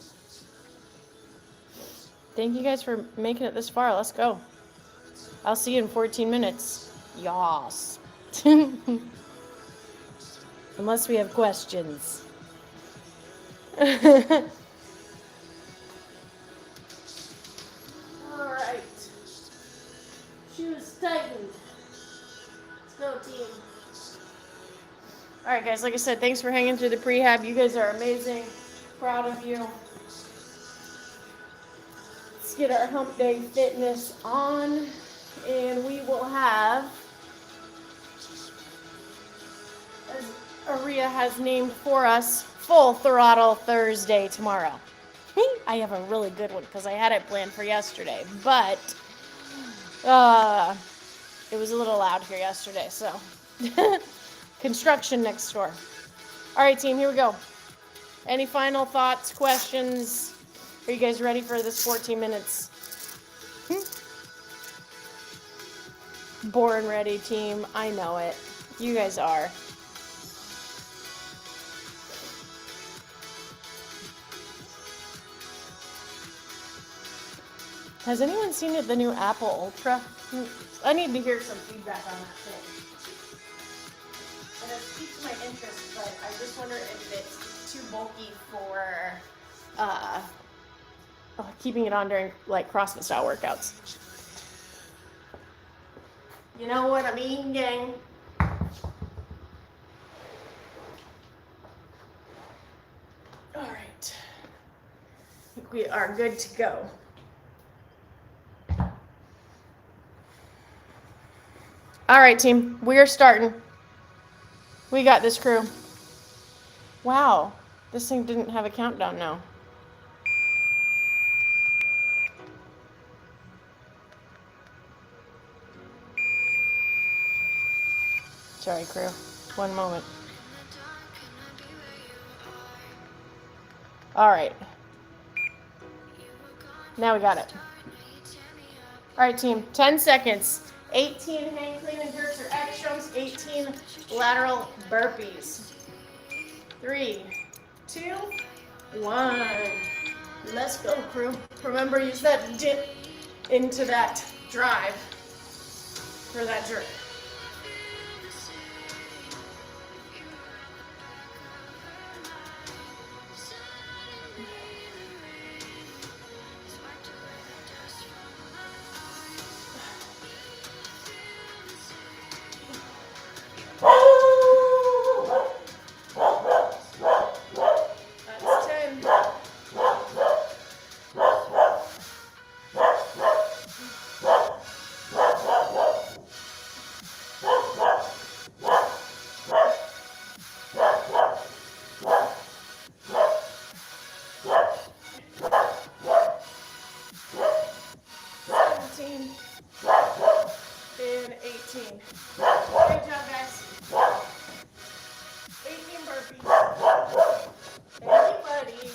S1: Thank you guys for making it this far. Let's go. I'll see you in 14 minutes. Yas. Unless we have questions. All right. Shoes tightened. Let's go, team. All right, guys. Like I said, thanks for hanging through the prehab. You guys are amazing. Proud of you. Let's get our hump day fitness on, and we will have, as Aria has named for us, Full Throttle Thursday tomorrow. I have a really good one because I had it planned for yesterday, but it was a little loud here yesterday, so construction next door. All right, team, here we go. Any final thoughts, questions? Are you guys ready for this 14 minutes? Born ready, team. I know it. You guys are. Has anyone seen the new Apple Ultra? I need to hear some feedback on that thing. And it piques my interest, but I just wonder if it's too bulky for keeping it on during like CrossFit style workouts. You know what I mean, gang? All right. I think we are good to go. All right, team. We are starting. We got this, crew. Wow, this thing didn't have a countdown now. Sorry, crew. One moment. All right. Now we got it. All right, team. 10 seconds. 18 hang clean and jerks or X jumps. 18 lateral burpees. 3, 2, 1. Let's go, crew. Remember, use that dip into that drive for that jerk. And 18. Great job, guys. 18 burpees. Thank you, buddy.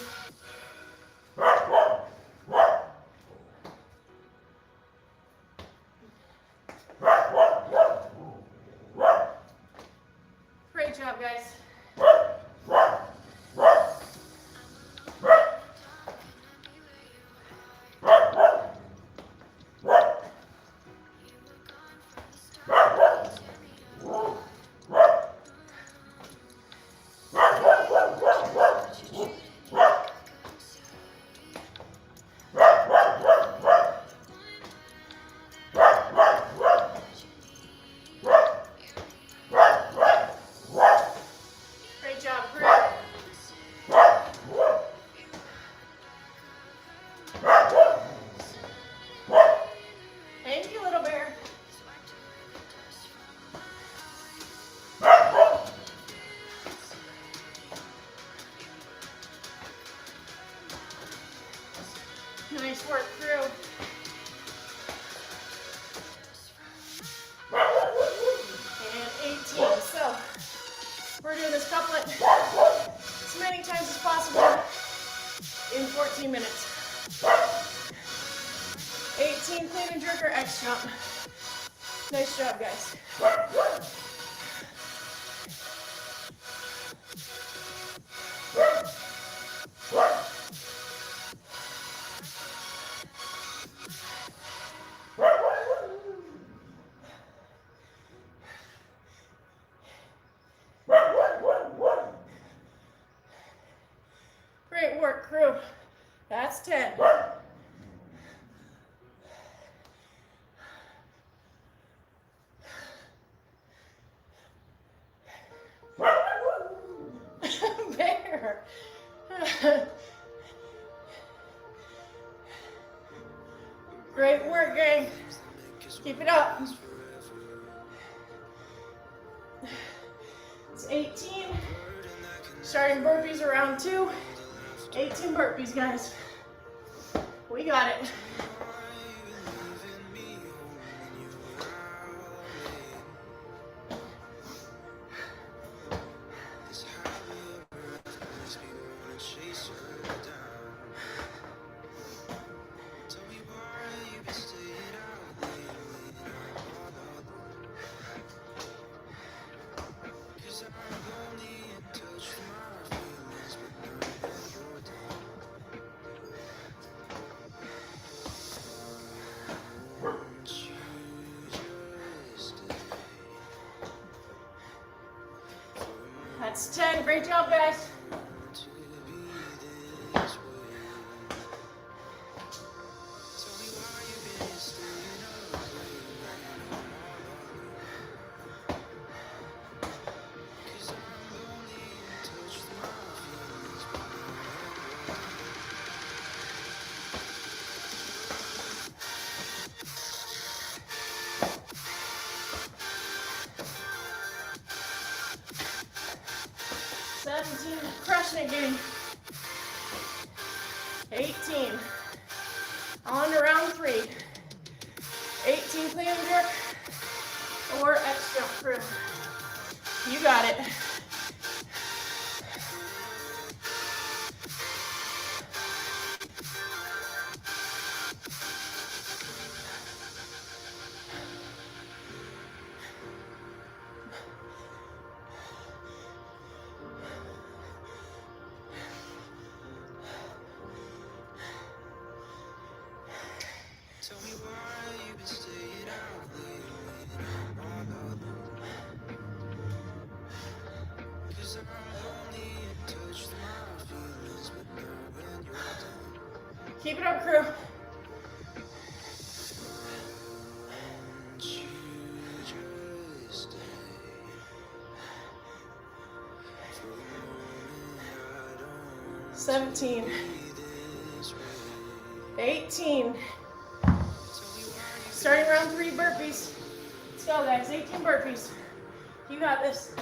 S1: Great job, guys. Nice work, crew. And 18. So, we're doing this couplet as many times as possible in 14 minutes. 18 clean and jerk or X jump. Nice job, guys. Great work, crew. That's 10. Bear. Great work, gang. Keep it up. It's 18. Starting burpees around 2. 18 burpees, guys. We got it. That's 10. Great job, guys. Seventeen. passionate, gang. 18. On to round 3. 18 clean and jerk or X jump through. You got it. Keep it up, crew. $17, $18. Starting round 3 burpees. Let's go, guys. 18 burpees. You got this.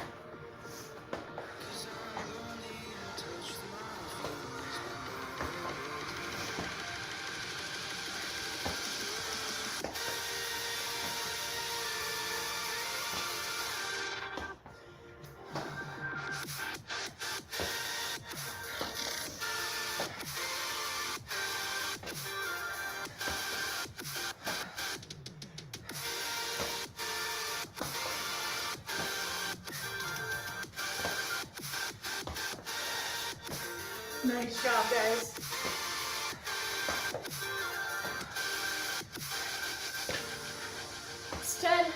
S1: Nice job, guys. It's 10.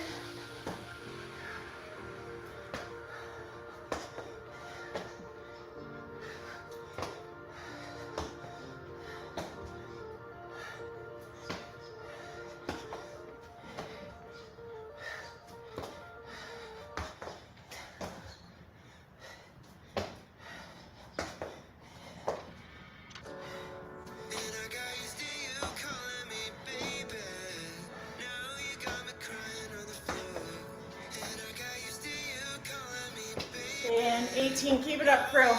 S1: And 18, keep it up, crew.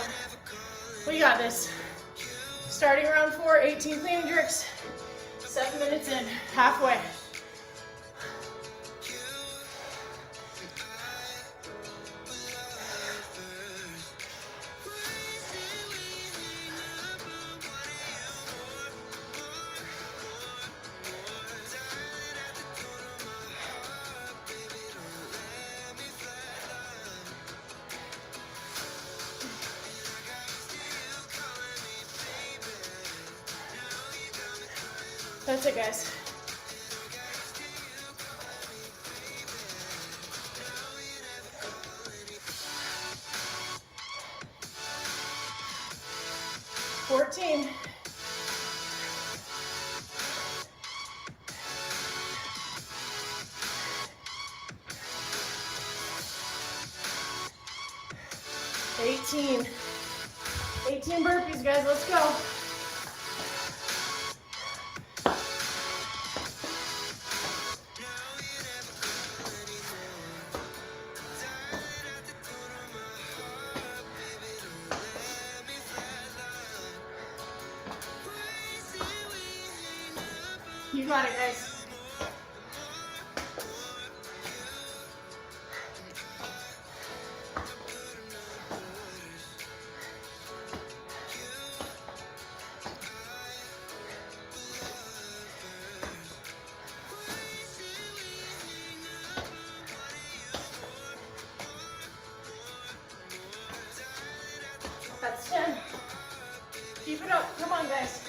S1: We got this. Starting round 4, 18 clean and jerks. 7 minutes in, halfway. That's it, guys. $14. $18. 18 burpees, guys. Let's go. You got it, guys. That's 10. Keep it up. Come on, guys.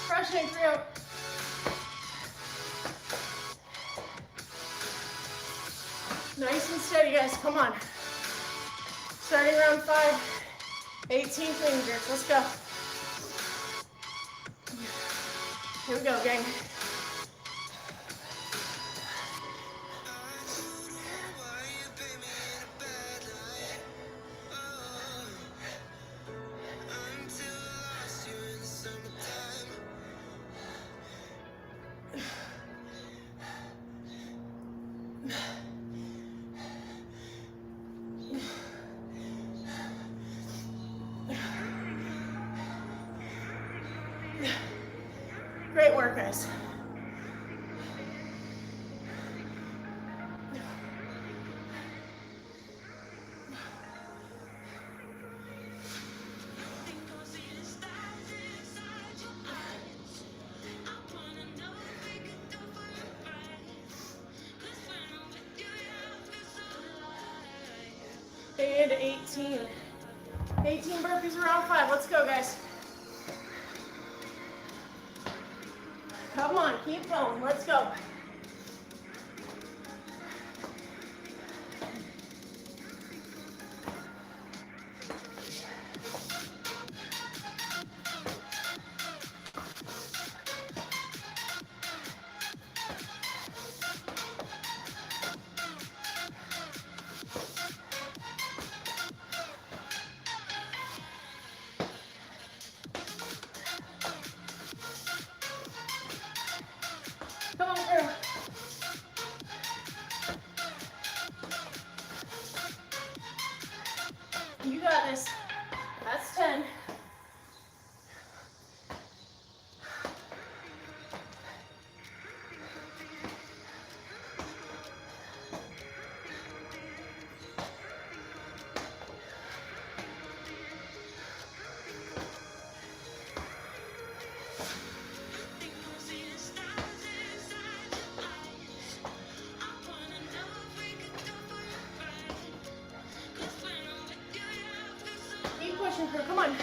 S1: Crushing through. Nice and steady, guys. Come on. Starting round 5, 18 clean jerks. Let's go. Here we go, gang. work, guys. And 18. 18 burpees around 5. Let's go, guys. Come on, keep going. Let's go. Come on, girl. You got this. That's 10. Come on.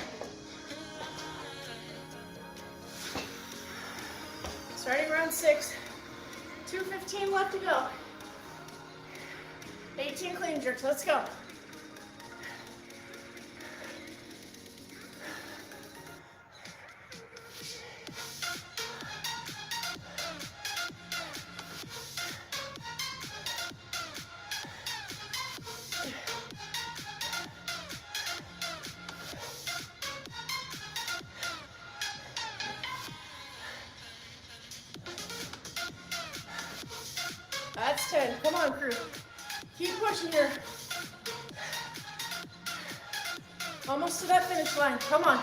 S1: Starting round 6. 2:15 left to go. 18 clean jerks. Let's go. That's 10. Come on, crew. Keep pushing here. Almost to that finish line. Come on.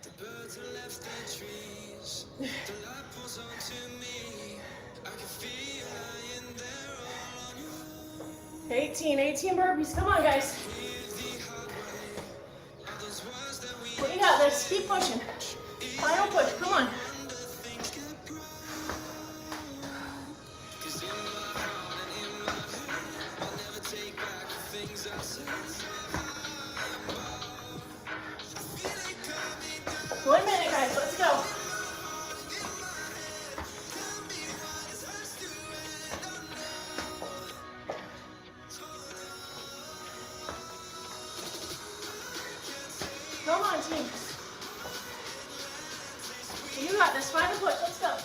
S1: The birds have left their trees. The light pours onto me. I can feel lying there all on you. 18 burpees. Come on, guys. We got this. Keep pushing. Final push. Come on. One minute, guys. Let's go. Come on, team. You got this. Final push. Let's go.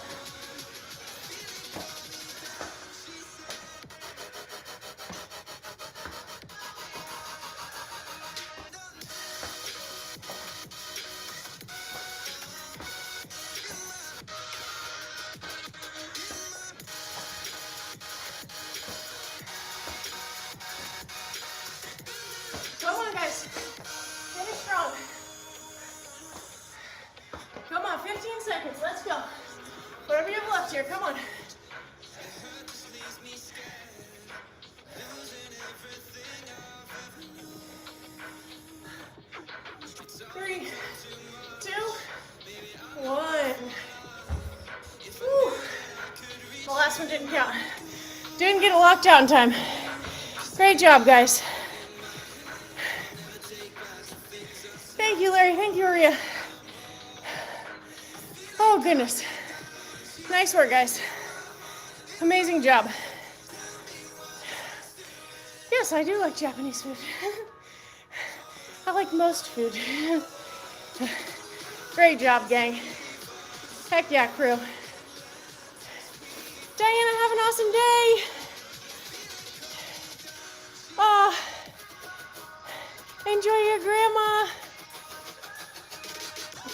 S1: Come on, guys. Finish strong. Come on, 15 seconds. Let's go. Whatever you have left here. Come on. 3, 2, 1. Woo. The last one didn't count. Didn't get it locked out in time. Great job, guys. Thank you, Larry. Thank you, Maria. Oh, goodness. Nice work, guys. Amazing job. Yes, I do like Japanese food. I like most food. Great job, gang. Heck yeah, crew. Diana, have an awesome day. Oh, enjoy your grandma.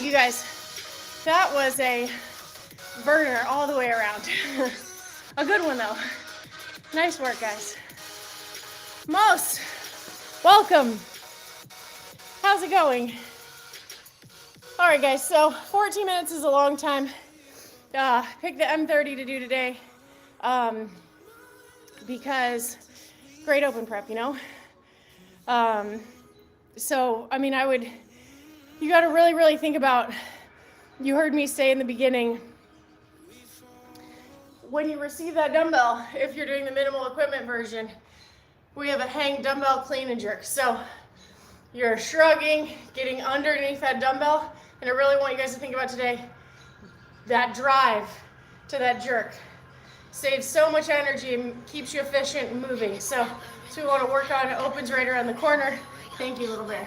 S1: You guys, that was a burner all the way around. A good one, though. Nice work, guys. Most, welcome. How's it going? All right, guys, so 14 minutes is a long time. Picked the M30 to do today because great open prep, you know? So, I mean, you got to really, really think about, you heard me say in the beginning, when you receive that dumbbell, if you're doing the minimal equipment version, we have a hang dumbbell clean and jerk. So you're shrugging, getting underneath that dumbbell, and I really want you guys to think about today, that drive to that jerk. Saves so much energy and keeps you efficient and moving. So we want to work on, it opens right around the corner. Thank you, little bear.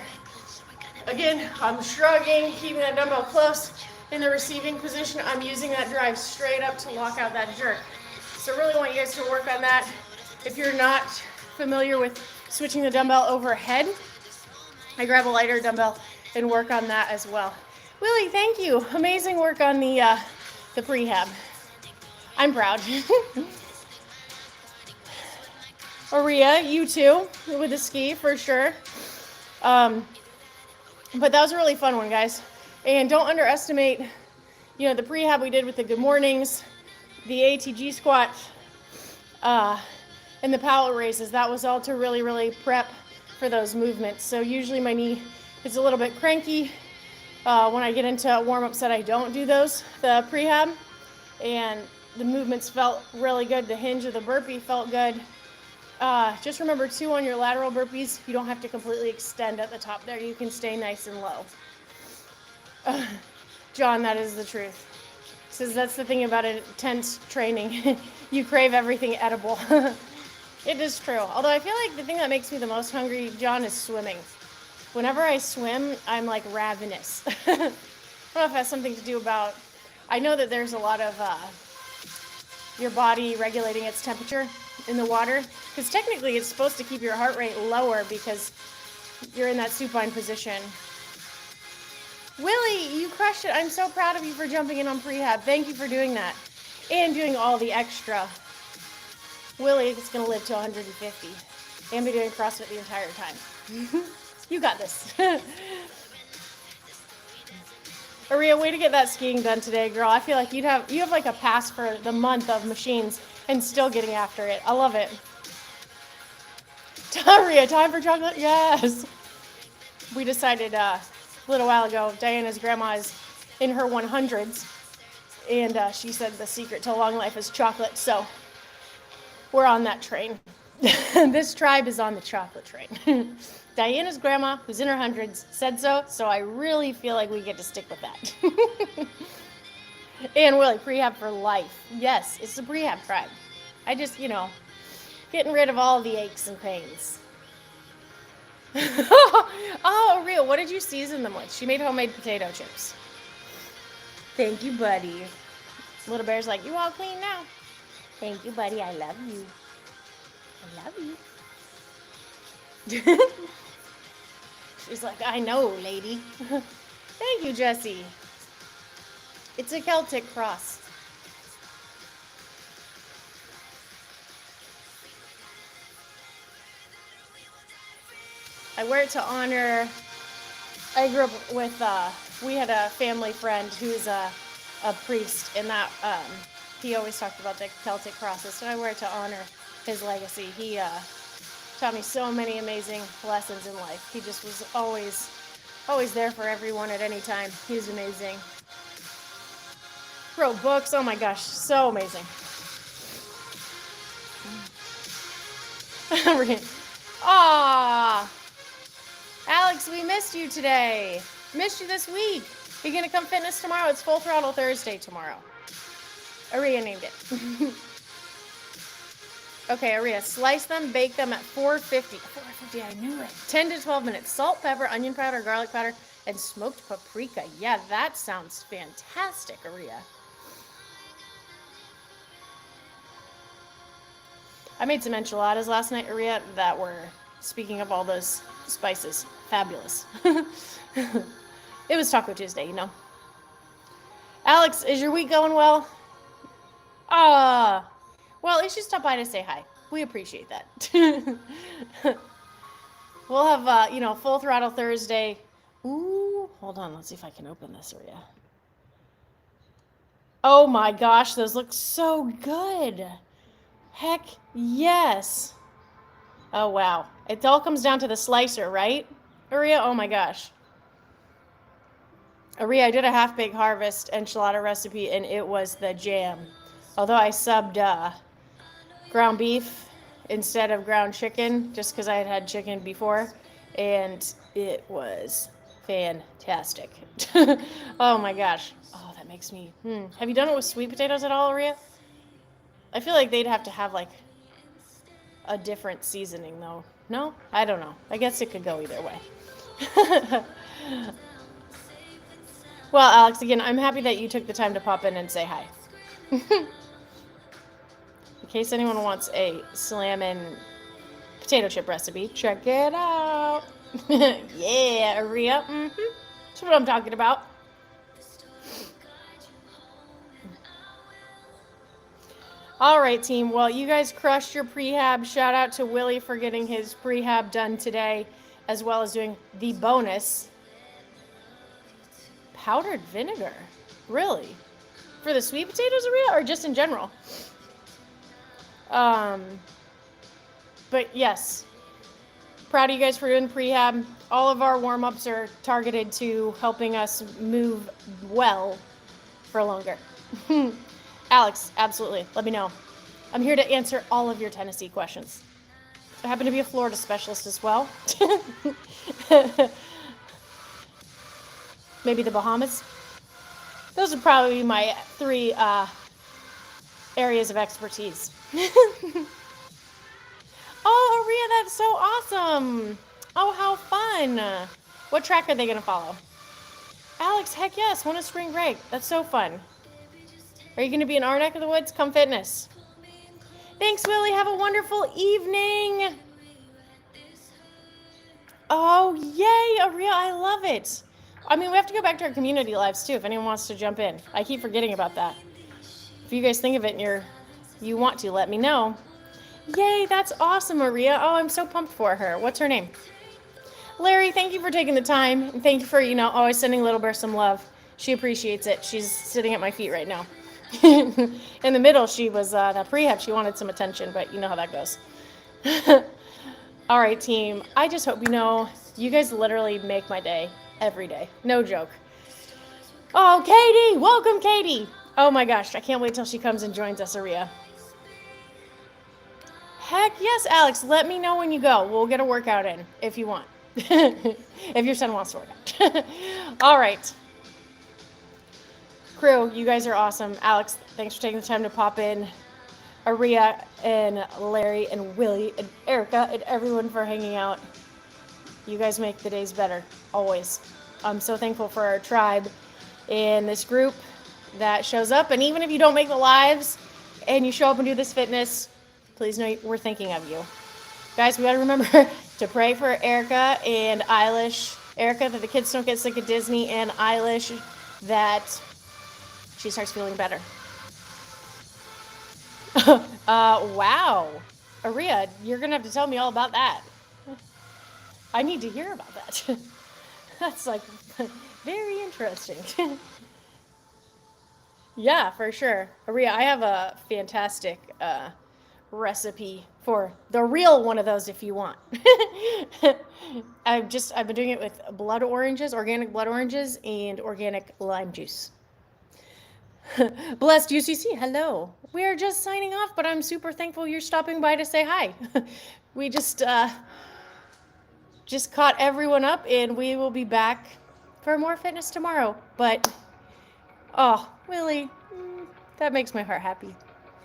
S1: Again, I'm shrugging, keeping that dumbbell close. In the receiving position, I'm using that drive straight up to lock out that jerk. So really want you guys to work on that. If you're not familiar with switching the dumbbell overhead, I grab a lighter dumbbell and work on that as well. Willie, thank you. Amazing work on the prehab. I'm proud. Aria, you too, with the ski for sure. But that was a really fun one, guys. And don't underestimate, you know, the prehab we did with the good mornings, the ATG squat, and the Powell raises. That was all to really, really prep for those movements. So usually my knee is a little bit cranky when I get into warm-ups that I don't do those, the prehab. And the movements felt really good. The hinge of the burpee felt good. Just remember too, on your lateral burpees, you don't have to completely extend at the top there. You can stay nice and low. John, that is the truth. Says that's the thing about intense training. You crave everything edible. It is true. Although I feel like the thing that makes me the most hungry, John, is swimming. Whenever I swim, I'm like ravenous. I don't know if it has something to do about, I know that there's a lot of your body regulating its temperature in the water, because technically it's supposed to keep your heart rate lower because you're in that supine position. Willie, you crushed it. I'm so proud of you for jumping in on prehab. Thank you for doing that and doing all the extra. Willie is going to live to 150 and be doing CrossFit the entire time. You got this. Aria, way to get that skiing done today, girl. I feel like you have like a pass for the month of machines and still getting after it. I love it. Aria, time for chocolate? Yes. We decided a little while ago, Diana's grandma is in her 100s, and she said the secret to long life is chocolate, so we're on that train. This tribe is on the chocolate train. Diana's grandma, who's in her 100s, said so I really feel like we get to stick with that. And Willie, prehab for life. Yes, it's the prehab tribe. I just, you know, getting rid of all the aches and pains. Oh, real. What did you season them with? She made homemade potato chips. Thank you, buddy. Little bear's like, you all clean now. Thank you, buddy. I love you. I love you. She's like, I know, lady. Thank you, Jessie. It's a Celtic cross. I wear it to honor, I grew up with, we had a family friend who's a priest, and that he always talked about the Celtic crosses, so I wear it to honor his legacy. He taught me so many amazing lessons in life. He just was always there for everyone at any time. He was amazing. Wrote books, oh my gosh, so amazing. Ah. Alex, we missed you today. Missed you this week. You're going to come fitness tomorrow? It's Full Throttle Thursday tomorrow. Aria named it. Okay, Aria, slice them, bake them at 450. 450, I knew it. 10 to 12 minutes. Salt, pepper, onion powder, garlic powder, and smoked paprika. Yeah, that sounds fantastic, Aria. I made some enchiladas last night, Aria, that were, speaking of all those spices, fabulous. It was Taco Tuesday, you know. Alex, is your week going well? Well, at least you stopped by to say hi. We appreciate that. We'll have, Full Throttle Thursday Ooh, hold on. Let's see if I can open this area. Oh my gosh, those look so good. Heck yes. Oh wow. It all comes down to the slicer, right? Aria, oh my gosh. Aria, I did a half baked harvest enchilada recipe and it was the jam. Although I subbed ground beef instead of ground chicken just because I had had chicken before, and it was fantastic. Oh my gosh. Oh, that makes me. Have you done it with sweet potatoes at all, Aria? I feel like they'd have to have like a different seasoning though. No? I don't know. I guess it could go either way. Well, Alex, again, I'm happy that you took the time to pop in and say hi. In case anyone wants a salmon potato chip recipe, check it out. Yeah, Aria. That's what I'm talking about. All right, team. Well, you guys crushed your prehab. Shout out to Willie for getting his prehab done today, as well as doing the bonus powdered vinegar. Really? For the sweet potatoes, Aria, or just in general? But yes, proud of you guys for doing prehab. All of our warm-ups are targeted to helping us move well for longer. Alex, absolutely. Let me know. I'm here to answer all of your Tennessee questions. I happen to be a Florida specialist as well. Maybe the Bahamas. Those would probably be my three areas of expertise. Oh, Aria, that's so awesome. Oh, how fun. What track are they going to follow? Alex, heck yes. Want a spring break. That's so fun. Are you going to be in our neck of the woods? Come fitness. Thanks, Willie. Have a wonderful evening. Oh, yay, Aria. I love it. I mean, we have to go back to our community lives, too, if anyone wants to jump in. I keep forgetting about that. If you guys think of it and you want to, let me know. Yay, that's awesome, Maria. Oh, I'm so pumped for her. What's her name? Larry, thank you for taking the time. And thank you for, always sending Little Bear some love. She appreciates it. She's sitting at my feet right now. In the middle, she was that prehab. She wanted some attention, but you know how that goes. All right, team. I just hope you guys literally make my day every day. No joke. Oh, Katie. Welcome, Katie. Oh, my gosh. I can't wait till she comes and joins us, Aria. Heck yes, Alex. Let me know when you go. We'll get a workout in if you want. If your son wants to work out. All right. Crew, you guys are awesome. Alex, thanks for taking the time to pop in. Aria and Larry and Willie and Erica and everyone for hanging out. You guys make the days better, always. I'm so thankful for our tribe and this group that shows up. And even if you don't make the lives and you show up and do this fitness, please know we're thinking of you. Guys, we got to remember to pray for Erica and Eilish. Erica, that the kids don't get sick at Disney, and Eilish, that she starts feeling better. Wow. Aria, you're going to have to tell me all about that. I need to hear about that. That's like very interesting. Yeah, for sure. Aria, I have a fantastic recipe for the real one of those if you want. I've been doing it with blood oranges, organic blood oranges, and organic lime juice. Blessed UCC, hello. We are just signing off, but I'm super thankful you're stopping by to say hi. We just caught everyone up, and we will be back for more fitness tomorrow. But, oh, Willie, that makes my heart happy.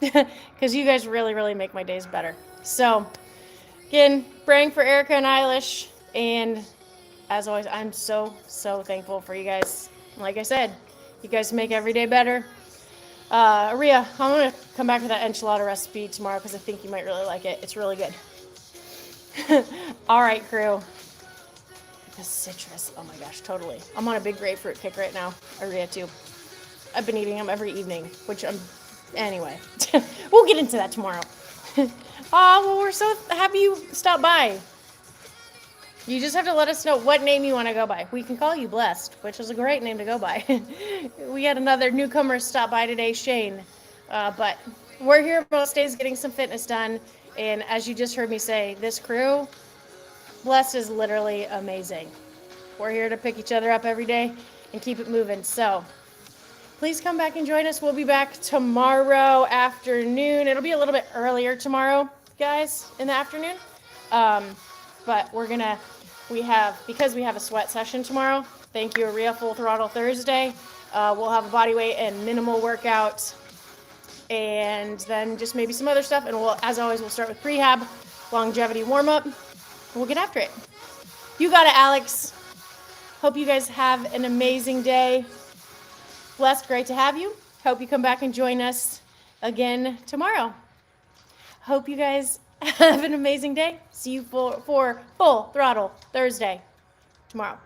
S1: Because you guys really, really make my days better. So, again, praying for Erica and Eilish. And as always, I'm so, so thankful for you guys. Like I said, you guys make every day better. Aria, I'm going to come back with that enchilada recipe tomorrow because I think you might really like it. It's really good. All right, crew. The citrus. Oh my gosh, totally. I'm on a big grapefruit kick right now. Aria, too. I've been eating them every evening, anyway. We'll get into that tomorrow. Well, we're so happy you stopped by. You just have to let us know what name you want to go by. We can call you Blessed, which is a great name to go by. We had another newcomer stop by today, Shane. But we're here most days getting some fitness done. And as you just heard me say, this crew, Blessed is literally amazing. We're here to pick each other up every day and keep it moving. So please come back and join us. We'll be back tomorrow afternoon. It'll be a little bit earlier tomorrow, guys, in the afternoon. But because we have a sweat session tomorrow, thank you, Aria, Full Throttle Thursday. We'll have a body weight and minimal workout, and then just maybe some other stuff. And as always, we'll start with Prehab, longevity warm up. We'll get after it. You got it, Alex. Hope you guys have an amazing day. Blessed, great to have you. Hope you come back and join us again tomorrow. Hope you guys have an amazing day. See you for Full Throttle Thursday tomorrow.